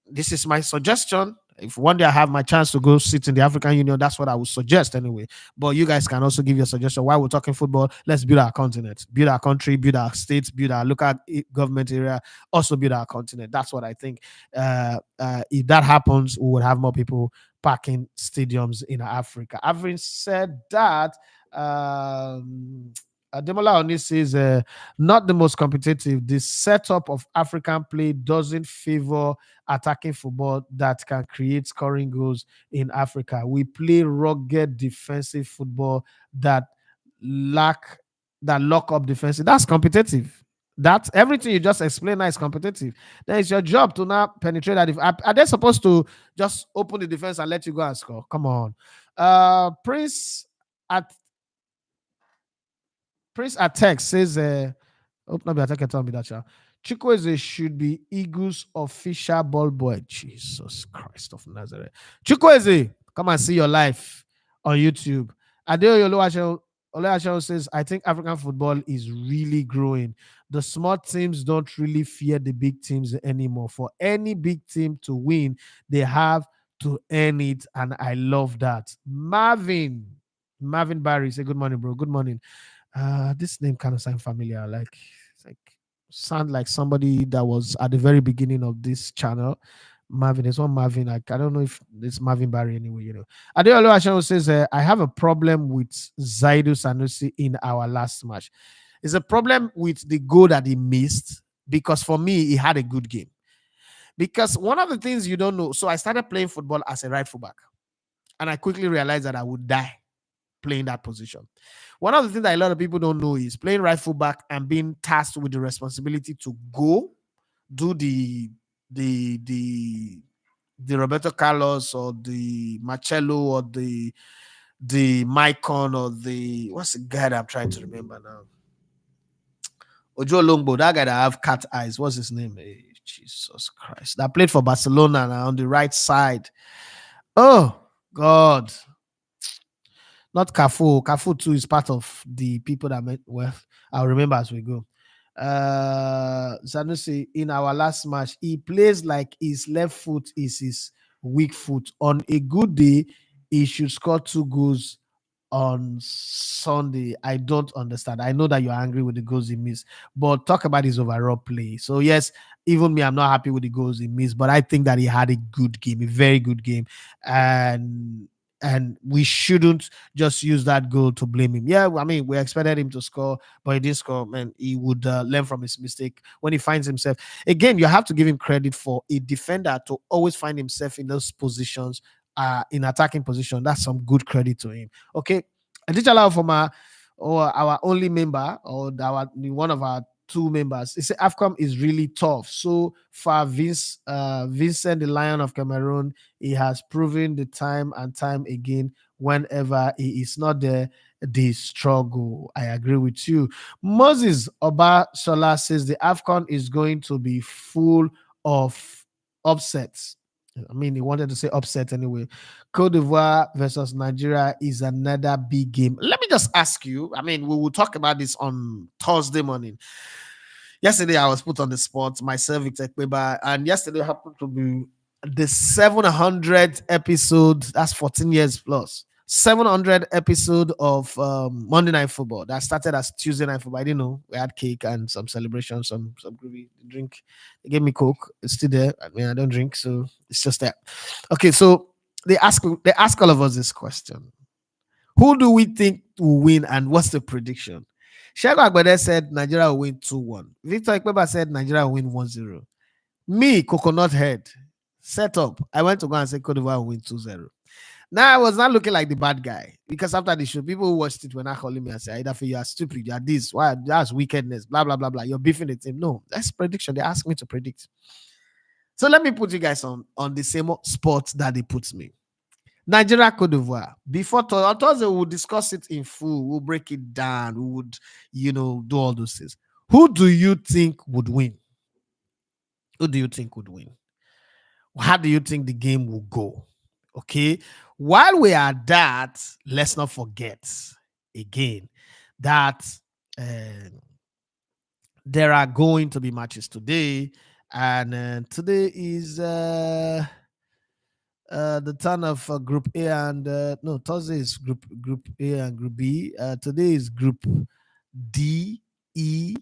This is my suggestion. If one day I have my chance to go sit in the African Union, that's what I would suggest anyway. But you guys can also give your suggestion. While we're talking football, let's build our continent, build our country, build our states, build our local government area, also build our continent. That's what I think. If that happens, we would have more people packing stadiums in Africa. Having said that, Demola Oni says, not the most competitive. The setup of African play doesn't favor attacking football that can create scoring goals in Africa. We play rugged defensive football that lack that lock up defensive. That's competitive. That's everything you just explained now is competitive. Then it's your job to now penetrate that. Are they supposed to just open the defense and let you go and score? Come on. Prince at Prince Attack says, hope not be attacking tell me that child. Chukwueze should be Eagles official ball boy. Jesus Christ of Nazareth. Chukwueze, come and see your life on YouTube. Adeoyo Oluwaseun says, I think African football is really growing. The small teams don't really fear the big teams anymore. For any big team to win, they have to earn it. And I love that. Marvin Barry, say good morning, bro. Good morning. This name kind of sound familiar. It's like sound like somebody that was at the very beginning of this channel. Marvin, there's one Marvin. I don't know if it's Marvin Barry anyway, you know. Adeolu Ashawo says, I have a problem with Zaidu Sanusi in our last match. It's a problem with the goal that he missed because for me, he had a good game. Because one of the things you don't know, so I started playing football as a right fullback, and I quickly realized that I would die playing that position. One of the things that a lot of people don't know is playing right fullback and being tasked with the responsibility to go do the Roberto Carlos or the Marcelo or the Maicon or the what's the guy that I'm trying to remember now? Ojo Longbo, that guy that have cat eyes. What's his name? Hey, Jesus Christ. That played for Barcelona now on the right side. Oh God. Not Cafu. Cafu too is part of the people that met. Well, I'll remember as we go. Sanusi, in our last match, he plays like his left foot is his weak foot. On a good day, he should score 2 goals on Sunday. I don't understand. I know that you're angry with the goals he missed, but talk about his overall play. So yes, even me, I'm not happy with the goals he missed, but I think that he had a good game, a very good game, and we shouldn't just use that goal to blame him. Yeah, I mean, we expected him to score, but he didn't score, and he would learn from his mistake when he finds himself. Again, you have to give him credit for a defender to always find himself in those positions, in attacking position. That's some good credit to him. Okay, and this allow for our only member or one of our 2 members. He said AFCON is really tough. So far, Vincent, the Lion of Cameroon, he has proven the time and time again, whenever he is not there, they struggle. I agree with you. Moses Obasola says the AFCON is going to be full of upsets. I mean, he wanted to say upset anyway. Cote d'Ivoire versus Nigeria is another big game. Let me just ask you. I mean, we will talk about this on Thursday morning. Yesterday, I was put on the spot, myself, Victor Kweba, and yesterday happened to be the 700th episode. That's 14 years plus. 700 episode of Monday Night Football that started as Tuesday Night Football. I didn't know we had cake and some celebration, some groovy drink. They gave me Coke. It's still there. I mean, I don't drink, so it's just that. Okay, so they ask all of us this question: who do we think will win, and what's the prediction? Shego Agbede said Nigeria will win 2-1. Victor Ikpeba said Nigeria will win 1-0. Me, Coconut Head, set up. I went to go and say Cote d'Ivoire will win 2-0. Now I was not looking like the bad guy because after the show, people who watched it were not calling me and say, either you are stupid, you are this, why that's wickedness, blah blah blah blah. You're beefing the team. No, that's prediction. They asked me to predict. So let me put you guys on the same spot that they put me. Nigeria, Cote d'Ivoire. Before on Thursday, we'll discuss it in full. We'll break it down. We would, do all those things. Who do you think would win? Who do you think would win? How do you think the game will go? Okay. While we are at that, let's not forget again that there are going to be matches today, and today is the turn of Group A and no, Thursday is Group A and Group B. Today is Group D, E.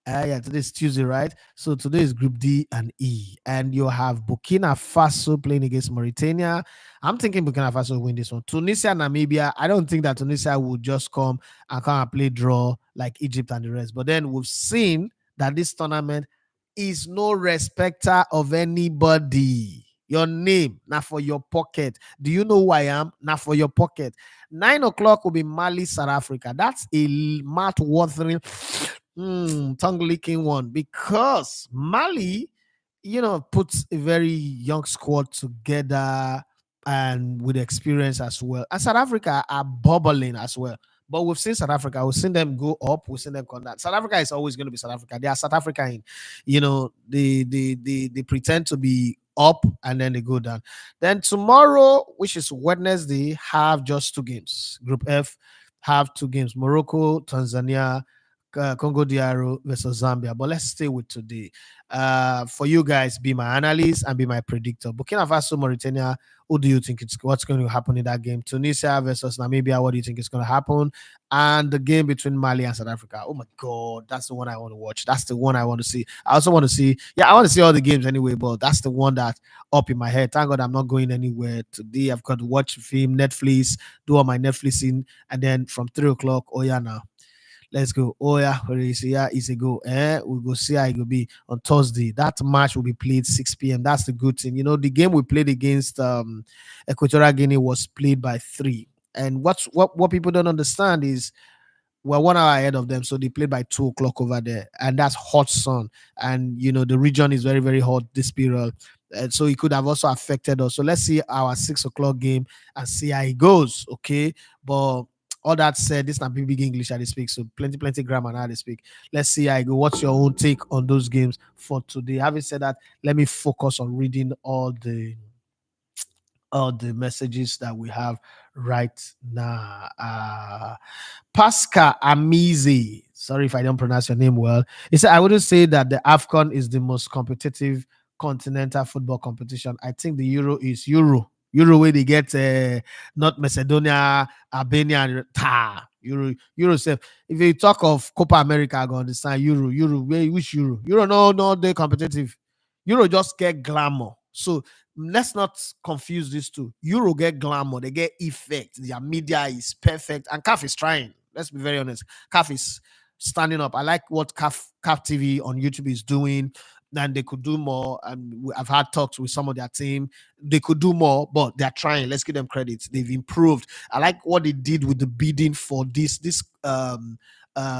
Yeah, today's Tuesday, right? So today is Group D and E, and you have Burkina Faso playing against Mauritania. I'm thinking Burkina Faso will win this one. Tunisia, Namibia. I don't think that Tunisia will just come and play draw like Egypt and the rest. But then we've seen that this tournament is no respecter of anybody. Your name, not for your pocket. Do you know who I am? Not for your pocket. 9 o'clock will be Mali, South Africa. That's a mouth-watering, tongue-licking one because Mali, puts a very young squad together and with experience as well. And South Africa are bubbling as well. But we've seen South Africa, we've seen them go up, we've seen them come down. South Africa is always going to be South Africa. They are South African, they pretend to be up and then they go down. Then tomorrow, which is Wednesday, have just two games. Group F have two games: Morocco, Tanzania, Congo DR versus Zambia. But let's stay with today. For you guys, be my analyst and be my predictor. Burkina Faso, Mauritania. Who do you think what's going to happen in that game? Tunisia versus Namibia. What do you think is going to happen? And the game between Mali and South Africa. Oh my God, that's the one I want to watch. That's the one I want to see. I also want to see. Yeah, I want to see all the games anyway, but that's the one that's up in my head. Thank God I'm not going anywhere today. I've got to watch film, Netflix, do all my Netflixing, and then from 3 o'clock. Oh yeah, now let's go. Oh yeah, it's a go. We'll go see how it will be on Thursday. That match will be played 6 p.m. That's the good thing. The game we played against Equatorial Guinea was played by 3. And what people don't understand is we're 1 hour ahead of them, so they played by 2 o'clock over there, and that's hot sun. And the region is very, very hot this period. And so it could have also affected us. So let's see our 6 o'clock game and see how it goes. Okay. But all that said, this is not big English that they speak, so plenty grammar and how they speak. Let's see how I go. What's your own take on those games for today? Having said that, let me focus on reading all the messages that we have right now. Pascal Amizi, sorry if I don't pronounce your name well. He said, I wouldn't say that the AFCON is the most competitive continental football competition. I think the Euro is Euro where they get North Macedonia, Albania, and Euro self. If you talk of Copa America, I go understand Euro. Which Euro? Euro no, they're competitive. Euro just get glamour. So let's not confuse these two. Euro get glamour, they get effect. Their media is perfect, and CAF is trying. Let's be very honest. CAF is standing up. I like what CAF TV on YouTube is doing. And they could do more. And I've had talks with some of their team. They could do more, but they're trying. Let's give them credit. They've improved. I like what they did with the bidding for this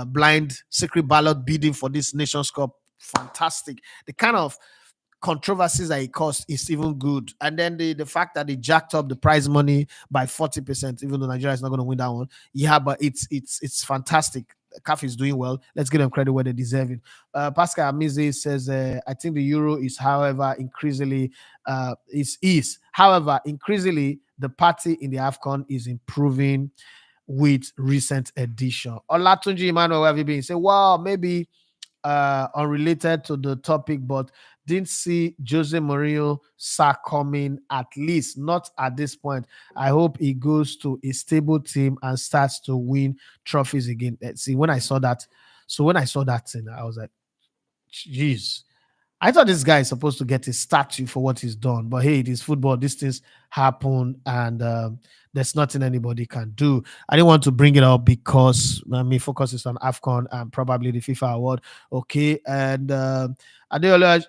blind secret ballot bidding for this Nations Cup. Fantastic. The kind of controversies that it caused is even good. And then the fact that they jacked up the prize money by 40%, even though Nigeria is not going to win that one. Yeah, but it's fantastic. CAF is doing well. Let's give them credit where they deserve it. Pascal Amize says, I think the Euro is, however, increasingly increasingly the party in the AFCON is improving with recent edition. Olatunji Emmanuel, where have you been? Say, well, maybe unrelated to the topic, but Didn't see Jose Mourinho sack coming, at least not at this point. I hope he goes to a stable team and starts to win trophies again. See, when I saw that, when I saw that thing, I was like, jeez. I thought this guy is supposed to get a statue for what he's done, but hey, it is football. These things happen, and there's nothing anybody can do. I didn't want to bring it up because I mean, focus is on AFCON and probably the FIFA award. Okay, and Adeola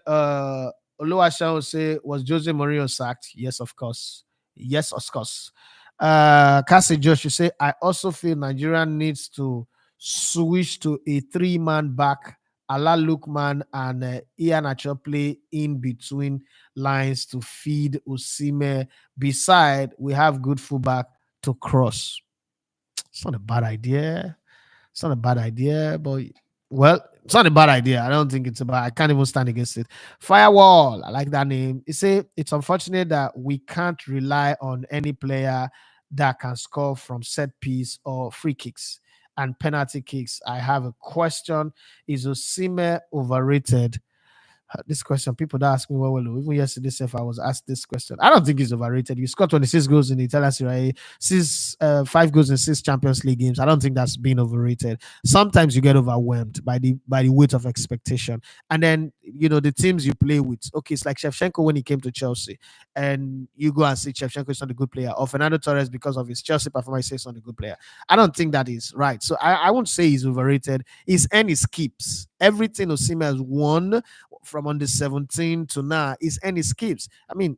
Oluwaseun will say, was Jose Mourinho sacked? Yes, of course. Yes, of course. Cassie Josh, you say, I also feel Nigeria needs to switch to a three-man back, Ala Lukman and Ian Acho play in between lines to feed Usime. Beside, we have good fullback to cross. It's not a bad idea. It's not a bad idea, but well, it's not a bad idea. I don't think it's a bad. I can't even stand against it. Firewall, I like that name. You say it's unfortunate that we can't rely on any player that can score from set piece or free kicks and penalty kicks. I have a question: is Osime overrated? This question, people that ask me, well, even yesterday, if I was asked this question, I don't think he's overrated. You scored 26 goals in the Italian Serie A, 5 goals in 6 Champions League games. I don't think that's been overrated. Sometimes you get overwhelmed by the weight of expectation, and then the teams you play with. Okay, it's like Shevchenko when he came to Chelsea, and you go and say Shevchenko is not a good player, or Fernando Torres because of his Chelsea performance says not a good player. I don't think that is right. So I won't say he's overrated. His end is keeps everything Osimhen has won from under 17 to now is any skips. I mean,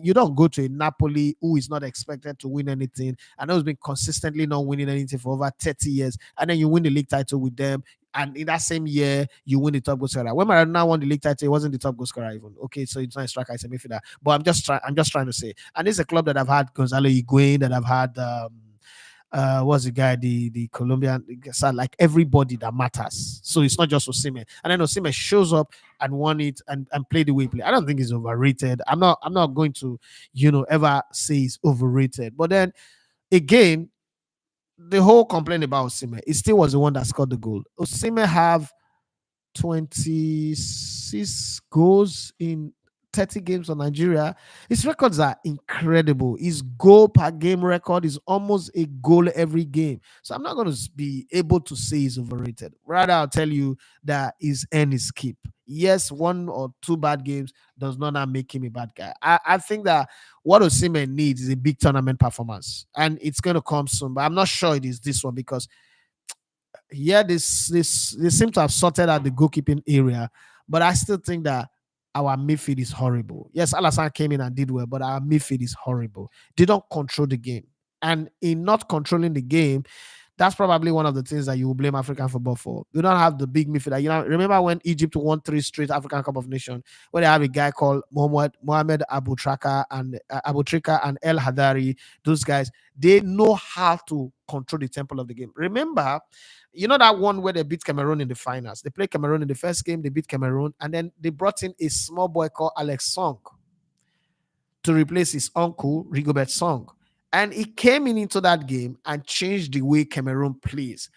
you don't go to a Napoli who is not expected to win anything and who's been consistently not winning anything for over 30 years, and then you win the league title with them. And in that same year, you win the top goal scorer. When Maradona won the league title, he wasn't the top goal scorer even. Okay, so it's not a striker, it's a midfielder. But I'm just trying to say. And it's a club that I've had Gonzalo Higuain, that I've had what's the guy, the Colombian, so like everybody that matters. So it's not just Osimhen. And then Osimhen shows up and won it and play the way he play. I don't think he's overrated. I'm not going to, ever say he's overrated. But then again, the whole complaint about Osimhen, he still was the one that scored the goal. Osimhen have 26 goals in 30 games for Nigeria. His records are incredible. His goal per game record is almost a goal every game. So I'm not going to be able to say he's overrated. Rather, I'll tell you that his end is keep. Yes, 1 or 2 bad games does not now make him a bad guy. I think that what Osimhen needs is a big tournament performance, and it's going to come soon. But I'm not sure it is this one because they seem to have sorted out the goalkeeping area, but I still think that our midfield is horrible. Yes, Alassane came in and did well, but our midfield is horrible. They don't control the game, and in not controlling the game, that's probably one of the things that you will blame African football for. You don't have the big midfielder. Remember when Egypt won 3 straight African Cup of Nations, when they have a guy called Mohamed Abu Traka and El Hadari. Those guys, they know how to control the tempo of the game. Remember, that one where they beat Cameroon in the finals. They played Cameroon in the first game. They beat Cameroon, and then they brought in a small boy called Alex Song to replace his uncle Rigobert Song. And he came into that game and changed the way Cameroon plays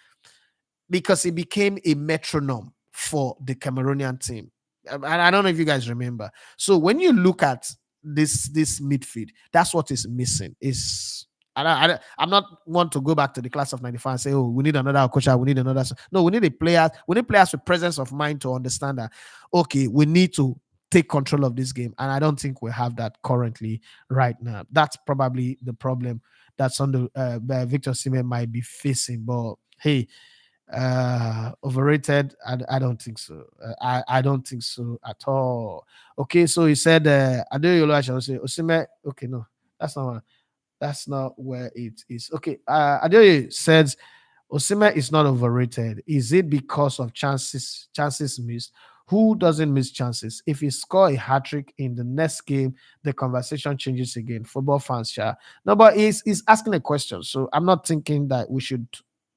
because he became a metronome for the Cameroonian team. And I don't know if you guys remember. So when you look at this midfield, that's what is missing. I'm not want to go back to the class of 95 and say, oh, we need another coach, we need another. No, we need players with presence of mind to understand that, okay, we need to take control of this game. And I don't think we have that currently right now. That's probably the problem that's on the Victor Osimhen might be facing. But hey, overrated? I don't think so. I don't think so at all. Okay, so he said, Adeola shall say Osimhen. Okay, no, that's not where it is. Okay, Adeoye says Osimhen is not overrated. Is it because of chances missed? Who doesn't miss chances? If he score a hat-trick in the next game, the conversation changes again. Football fans, sure. No, but he's asking a question. So I'm not thinking that we should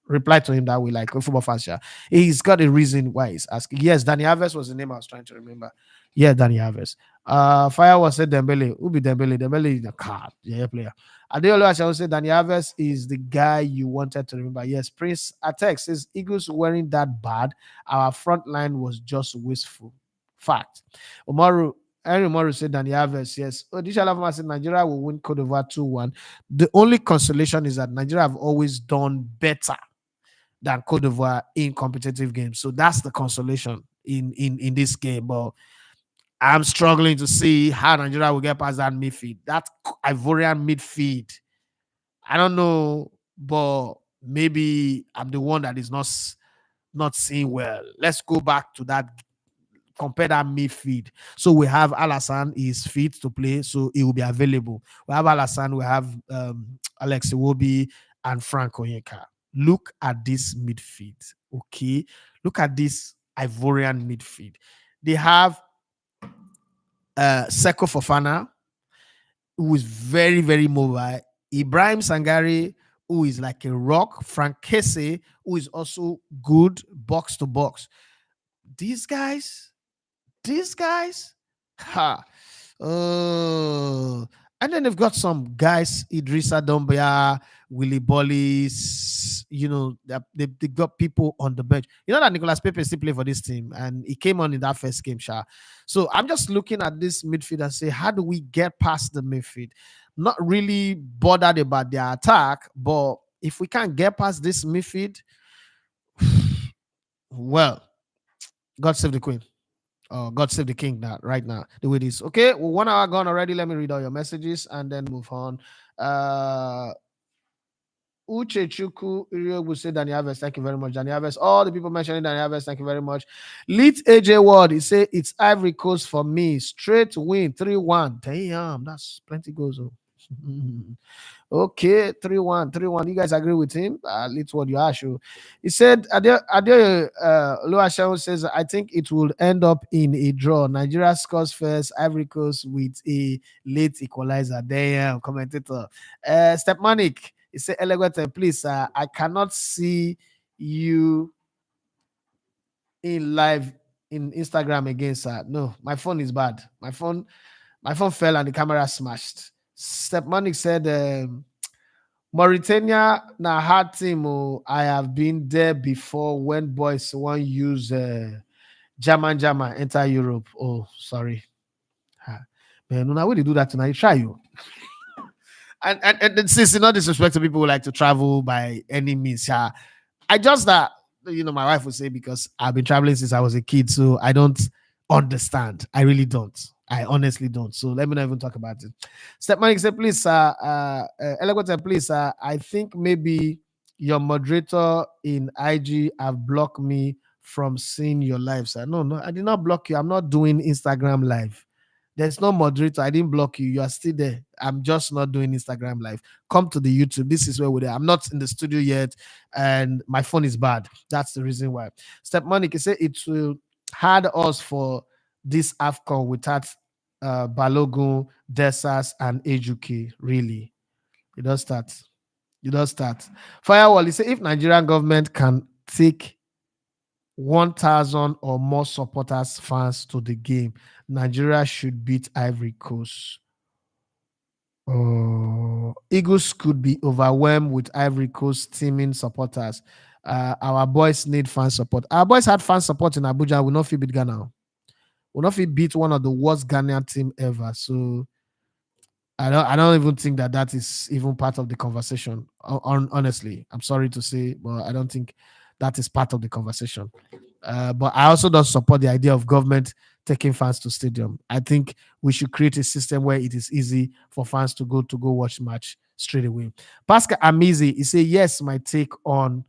reply to him that way, like football fans, sure. He's got a reason why he's asking. Yes, Danny Alves was the name I was trying to remember. Yeah, Danny Alves. Fire was said Dembele. Who be Dembele? Dembele is the card. Yeah, player. Adeola, I shall say Danny Alves is the guy you wanted to remember. Yes, Prince Atex says Eagles weren't that bad. Our front line was just wasteful. Fact. Umaru, Henry Umaru said Dani Alves, yes. Odisha Lafama said Nigeria will win Cote d'Ivoire 2-1. The only consolation is that Nigeria have always done better than Cote d'Ivoire in competitive games. So that's the consolation in this game. But I'm struggling to see how Nigeria will get past that midfield. That Ivorian midfield. I don't know, but maybe I'm the one that is not seeing well. Let's go back to that, compare that midfield. So we have Alassane is fit to play, so he will be available. We have Alassane, we have Alex Iwobi and Frank Onyeka. Look at this midfield, okay? Look at this Ivorian midfield. They have Seko Fofana, who is very, very mobile. Ibrahim Sangare, who is like a rock. Frank Kese, who is also good box to box. These guys, ha. Oh, and then they've got some guys, Idrissa Dombia, Willie Bollis, they got people on the bench. You know that Nicolas Pepe still play for this team, and he came on in that first game, Sha. So I'm just looking at this midfield and say, how do we get past the midfield? Not really bothered about their attack, but if we can't get past this midfield, well, God save the Queen. Oh, God save the king now, right now, the way it is. Okay, well, 1 hour gone already. Let me read all your messages and then move on. Uche Chuku will say Dani Alves, thank you very much. Dani Alves, all the people mentioning Dani Alves, thank you very much. Lead AJ Ward, he say it's Ivory Coast for me. Straight win, 3-1. Damn, that's plenty goals. Okay, 3-1, 3-1. You guys agree with him? It's what you ask you. He said, Luashan says, I think it will end up in a draw. Nigeria scores first, Ivory Coast with a late equalizer. Damn, commentator. Stepmanic, he said, Elegante, please, I cannot see you in live in Instagram again, sir. No, my phone is bad. My phone fell and the camera smashed. Stepmanic said, Mauritania na hard team. Oh, I have been there before when boys want use German enter Europe. Oh, sorry. Man, now when they do that tonight, try you. And since not disrespect to people who like to travel by any means, yeah. I just that my wife would say because I've been traveling since I was a kid, so I don't understand. I really don't. I honestly don't. So let me not even talk about it. Stepmanic said, please, Elegante, please, I think maybe your moderator in IG have blocked me from seeing your live, sir. No, I did not block you. I'm not doing Instagram live. There's no moderator. I didn't block you. You are still there. I'm just not doing Instagram live. Come to the YouTube. This is where we're there. I'm not in the studio yet, and my phone is bad. That's the reason why. Stepmanic, he said it will hard us for this AFCON without Balogun, Desas, and Ejuke. Really, it does start. Firewall, he said if Nigerian government can take 1,000 or more supporters fans to the game, Nigeria should beat Ivory Coast. Eagles could be overwhelmed with Ivory Coast teaming supporters. Our boys need fan support. Our boys had fan support in Abuja. We not feel beat Ghana. We not feel beat one of the worst Ghanaian team ever. So I don't even think that is even part of the conversation. Honestly, I'm sorry to say, but I don't think that is part of the conversation. But I also don't support the idea of government taking fans to stadium. I think we should create a system where it is easy for fans to go watch match straight away. Pascal Amizi, he say yes, my take on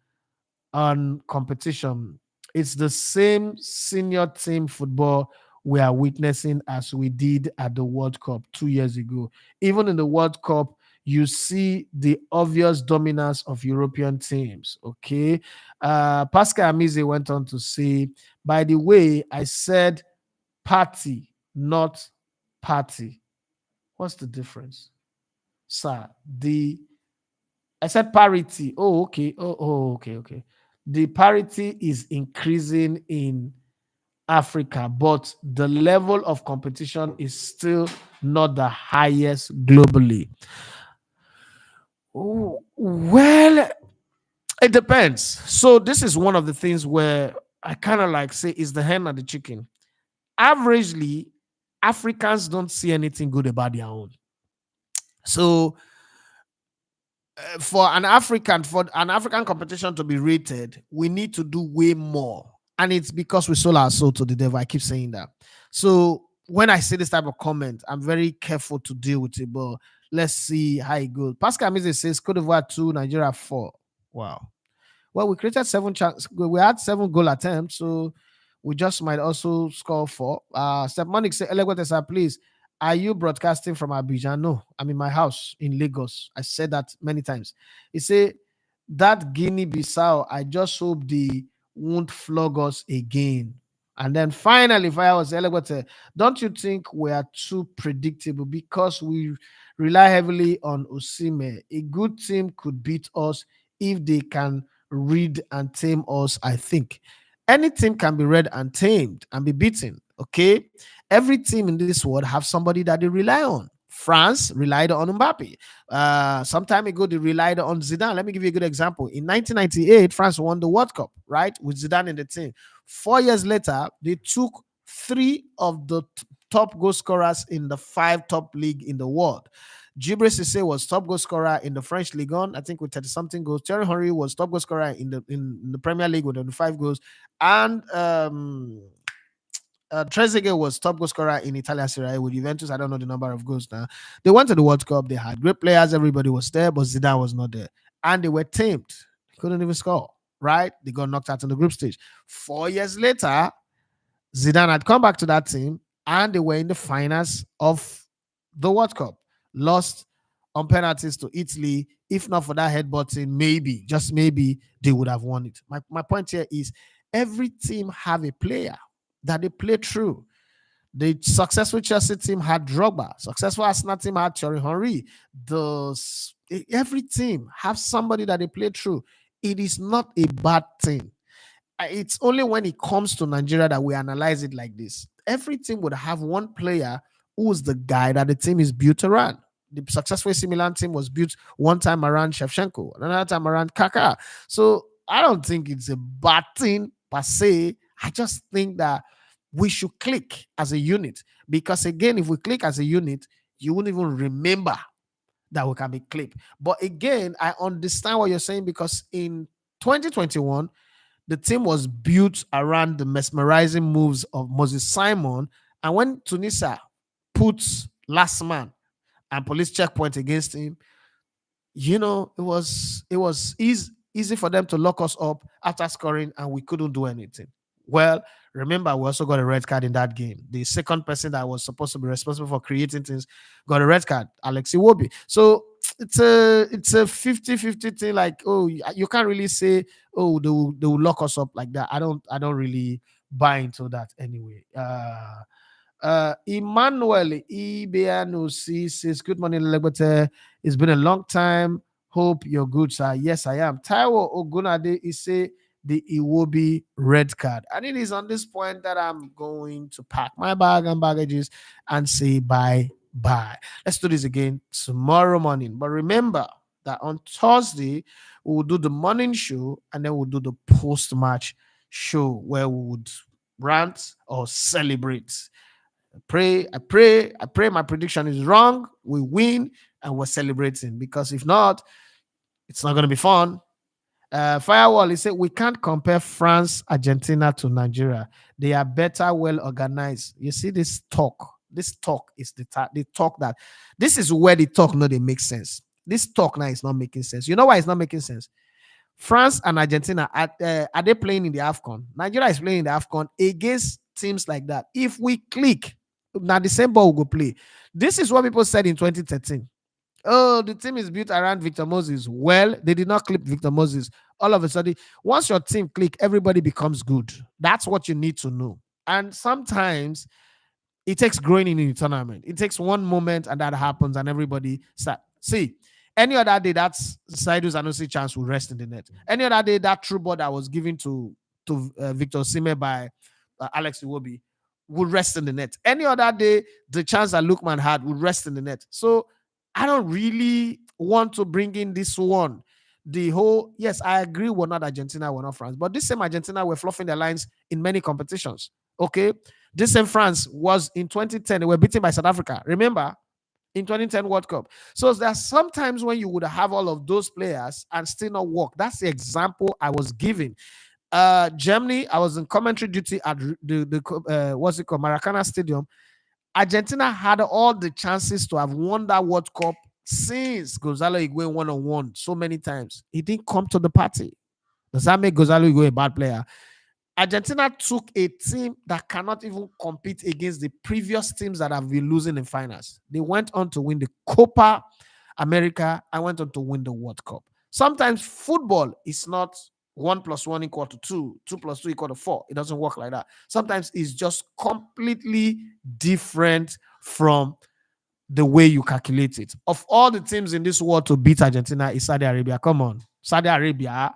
competition. It's the same senior team football we are witnessing as we did at the World Cup 2 years ago. Even in the World Cup, you see the obvious dominance of European teams. Okay. Pascal Amize went on to say, by the way, I said party, not party. What's the difference? Sir, I said parity. Oh, okay. Okay. The parity is increasing in Africa, but the level of competition is still not the highest globally. Oh, well, it depends. So this is one of the things where I kind of like say, is the hen or the chicken? averagely, Africans don't see anything good about their own. So for an African competition to be rated, we need to do way more. And it's because we sold our soul to the devil. I keep saying that. So when I see this type of comment, I'm very careful to deal with it. But let's see how it goes. Pascal Amize says Cote d'Ivoire 2, Nigeria 4. Wow. Well, we created 7 chances. We had 7 goal attempts, so we just might also score 4. Steph Monique say, Elegwetesa, please, are you broadcasting from Abidjan? No, I'm in my house in Lagos. I said that many times. He say that Guinea-Bissau, I just hope they won't flog us again. And then finally, if I was Elegwete, don't you think we are too predictable because we rely heavily on Osime? A good team could beat us if they can read and tame us. I think any team can be read and tamed and be beaten. Okay, every team in this world have somebody that they rely on. France relied on Mbappe. Some time ago, they relied on Zidane. Let me give you a good example. In 1998, France won the World Cup, right, with Zidane in the team. 4 years later, they took 3 of the top goal scorers in the 5 top league in the world. Gibre Cissé was top goal scorer in the French Ligue 1, I think with 30 something goals. Thierry Henry was top goal scorer in the Premier League with 25 goals, and Trezeguet was top goal scorer in Italia Serie A with Juventus. I don't know the number of goals now. They went to the World Cup. They had great players. Everybody was there, but Zidane was not there, and they were tamed. They couldn't even score. Right? They got knocked out in the group stage. 4 years later, Zidane had come back to that team, and they were in the finals of the World Cup. Lost on penalties to Italy. If not for that headbutting, maybe, just maybe, they would have won it. My point here is every team have a player that they play through. The successful Chelsea team had Drogba. Successful Arsenal team had Thierry Henry. Every team have somebody that they play through. It is not a bad thing. It's only when it comes to Nigeria that we analyze it like this. Every team would have one player who's the guy that the team is built around. The successful AC Milan team was built one time around Shevchenko, another time around Kaká. So I don't think it's a bad thing per se. I just think that we should click as a unit, because again, if we click as a unit, you won't even remember that we can be clipped. But again, I understand what you're saying, because in 2021, the team was built around the mesmerizing moves of Moses Simon. And when Tunisia puts last man and police checkpoint against him, it was easy for them to lock us up after scoring, and we couldn't do anything. Well, remember, we also got a red card in that game. The second person that was supposed to be responsible for creating things got a red card, Alexi Wobi. So it's a 50-50 thing. Like, oh, you can't really say, oh, they will lock us up like that. I don't really buy into that anyway. Emmanuel Ibianusi says, good morning, Legbete. It's been a long time. Hope you're good, sir. Yes, I am. Taiwo Ogunade is say the Iwobi red card. And it is on this point that I'm going to pack my bag and baggages and say bye bye. Let's do this again tomorrow morning. But remember that on Thursday, we will do the morning show, and then we'll do the post-match show where we would rant or celebrate. I pray my prediction is wrong. We win and we're celebrating, because if not, it's not going to be fun. Firewall, he said, we can't compare France, Argentina to Nigeria. They are better, well organized. You see, this talk is the talk that this is where the talk no they make sense. This talk now is not making sense. You know why it's not making sense? France and Argentina, are they playing in the AFCON? Nigeria is playing in the AFCON against teams like that. If we click, now the same ball will go play. This is what people said in 2013. Oh, the team is built around Victor Moses. Well, they did not clip Victor Moses. All of a sudden, once your team click, everybody becomes good. That's what you need to know. And sometimes it takes growing in the tournament. It takes one moment and that happens, and everybody start. See, any other day, that's Saidu Sanusi chance will rest in the net. Any other day, that true ball that was given to Victor Sime by Alex Iwobi would rest in the net. Any other day, the chance that Lukman had would rest in the net. So I don't really want to bring in this one. The whole, yes, I agree, we're not Argentina, we're not France, but this same Argentina were fluffing their lines in many competitions. Okay. This same France was in 2010. They were beaten by South Africa. Remember? In 2010 World Cup. So there's sometimes when you would have all of those players and still not work. That's the example I was giving. Germany, I was in commentary duty at the what's it called, Maracana Stadium. Argentina had all the chances to have won that World Cup since Gonzalo Higuain one-on-one so many times. He didn't come to the party. Does that make Gonzalo Higuain a bad player? Argentina took a team that cannot even compete against the previous teams that have been losing in finals. They went on to win the Copa America and went on to win the World Cup. Sometimes football is not 1+1 equal to 2, 2+2 equal to 4. It doesn't work like that. Sometimes it's just completely different from the way you calculate it. Of all the teams in this world to beat Argentina is Saudi Arabia. Come on, Saudi Arabia.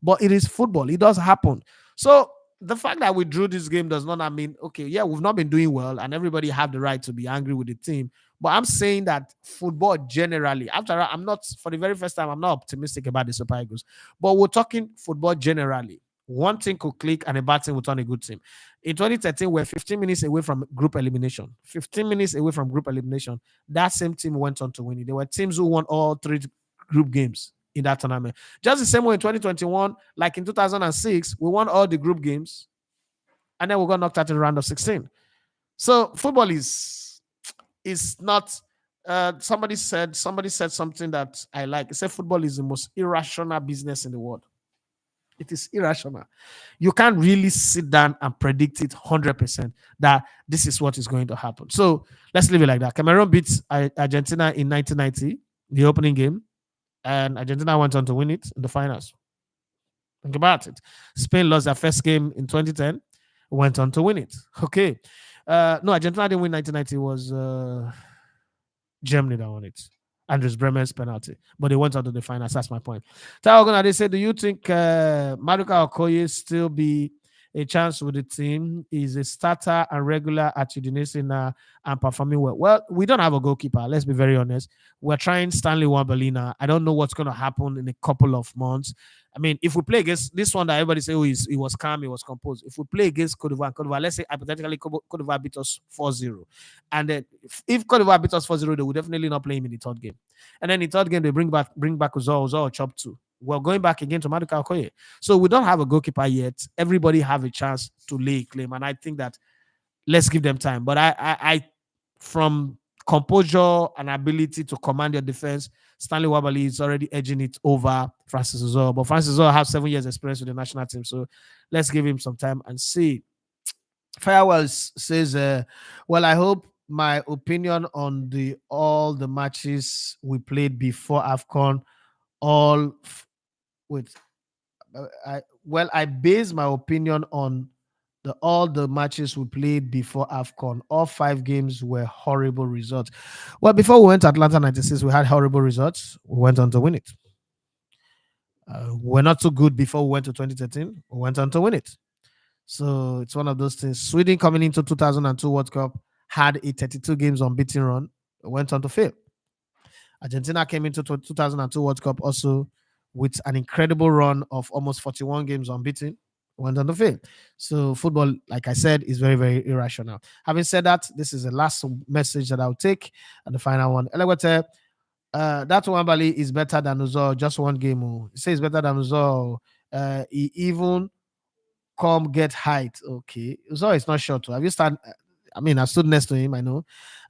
But it is football. It does happen. So the fact that we drew this game does not mean, okay, yeah, we've not been doing well and everybody have the right to be angry with the team. But I'm saying that football generally, after all, I'm not, for the very first time, I'm not optimistic about the Super Eagles. But we're talking football generally. One thing could click and a bad team will turn a good team. In 2013, we're 15 minutes away from group elimination. 15 minutes away from group elimination. That same team went on to win it. There were teams who won all 3 group games in that tournament. Just the same way in 2021, like in 2006, we won all the group games and then we got knocked out in the round of 16. So football is not somebody said something that I like. It said football is the most irrational business in the world. It is irrational. You can't really sit down and predict it 100% that this is what is going to happen. So let's leave it like that. Cameroon beats Argentina in 1990, the opening game, and Argentina went on to win it in the finals. Think about it. Spain lost their first game in 2010, went on to win it. Okay. No, Argentina didn't win 1990. It was Germany that won it. Andres Bremen's penalty. But they went on to the finals. That's my point. Taogona, they say, do you think Maduka Okoye still be a chance with the team? Is a starter and regular at Udinese now and performing well. Well, we don't have a goalkeeper. Let's be very honest. We're trying Stanley Wambalina. I don't know what's going to happen in a couple of months. I mean, if we play against this one that everybody say, oh, he was calm, he was composed. If we play against Cote d'Ivoire, let's say hypothetically Cote d'Ivoire beat us 4-0. And then if Cote d'Ivoire beat us 4-0, they will definitely not play him in the third game. And then in the third game, they bring back Uzor chop 2. We're going back again to Maduka Okoye. So we don't have a goalkeeper yet. Everybody have a chance to lay claim. And I think that let's give them time. But I from composure and ability to command your defense, Stanley Wabali is already edging it over Francis Uzor. But Francis Uzor has 7 years experience with the national team. So let's give him some time and see. Firewells says, well, I hope my opinion on all the matches we played before AFCON I base my opinion on all the matches we played before AFCON. All 5 games were horrible results. Well, before we went to Atlanta 96, we had horrible results. We went on to win it. We're not too good before we went to 2013. We went on to win it. So it's one of those things. Sweden coming into 2002 World Cup had a 32 games unbeaten run. Went on to fail. Argentina came into 2002 World Cup also with an incredible run of almost 41 games unbeaten. Went on the field. So football, like I said, is very, very irrational. Having said that, this is the last message that I'll take and the final one. Elegote, that Wambali is better than Uzor. Just one game. He says better than Uzor. He even come get height. Okay. Uzor is not short. Have you started? I mean, I stood next to him, I know.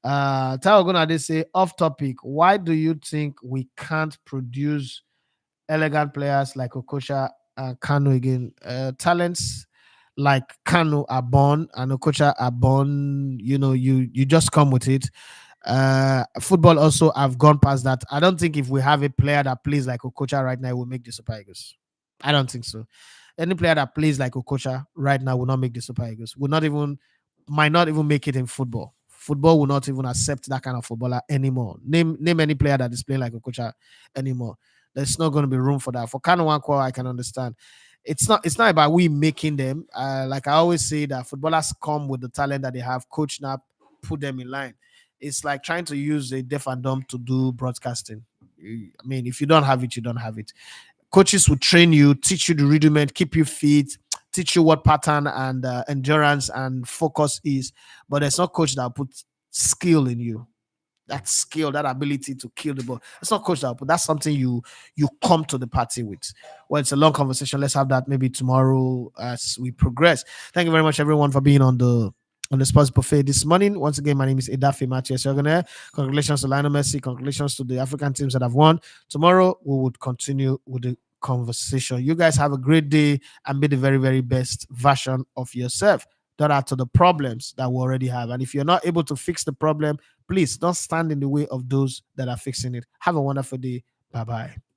Taogona, they say, off topic, why do you think we can't produce elegant players like Okocha and Kanu again? Talents like Kanu are born and Okocha are born. You know, you just come with it. Football also have gone past that. I don't think if we have a player that plays like Okocha right now, will make the Super Eagles. I don't think so. Any player that plays like Okocha right now will not make the Super Eagles. Might not even make it in football. Football will not even accept that kind of footballer anymore. Name any player that is playing like Okocha anymore. There's not going to be room for that. For Kanu Nwankwo, I can understand. It's not about we making them. Like I always say, that footballers come with the talent that they have. Coach now put them in line. It's like trying to use a deaf and dumb to do broadcasting. I mean, if you don't have it, you don't have it. Coaches will train you, teach you the rudiment, keep you fit, teach you what pattern and endurance and focus is, but there's no coach that will put skill in you. That skill, that ability to kill the ball. It's not coached up, but that's something you come to the party with. Well, it's a long conversation. Let's have that maybe tomorrow as we progress. Thank you very much, everyone, for being on the sports buffet this morning. Once again, my name is Edafe Matthias Yoganere. Congratulations to Lionel Messi. Congratulations to the African teams that have won. Tomorrow we would continue with the conversation. You guys have a great day and be the very, very best version of yourself. Don't add to the problems that we already have. And if you're not able to fix the problem, please don't stand in the way of those that are fixing it. Have a wonderful day. Bye bye.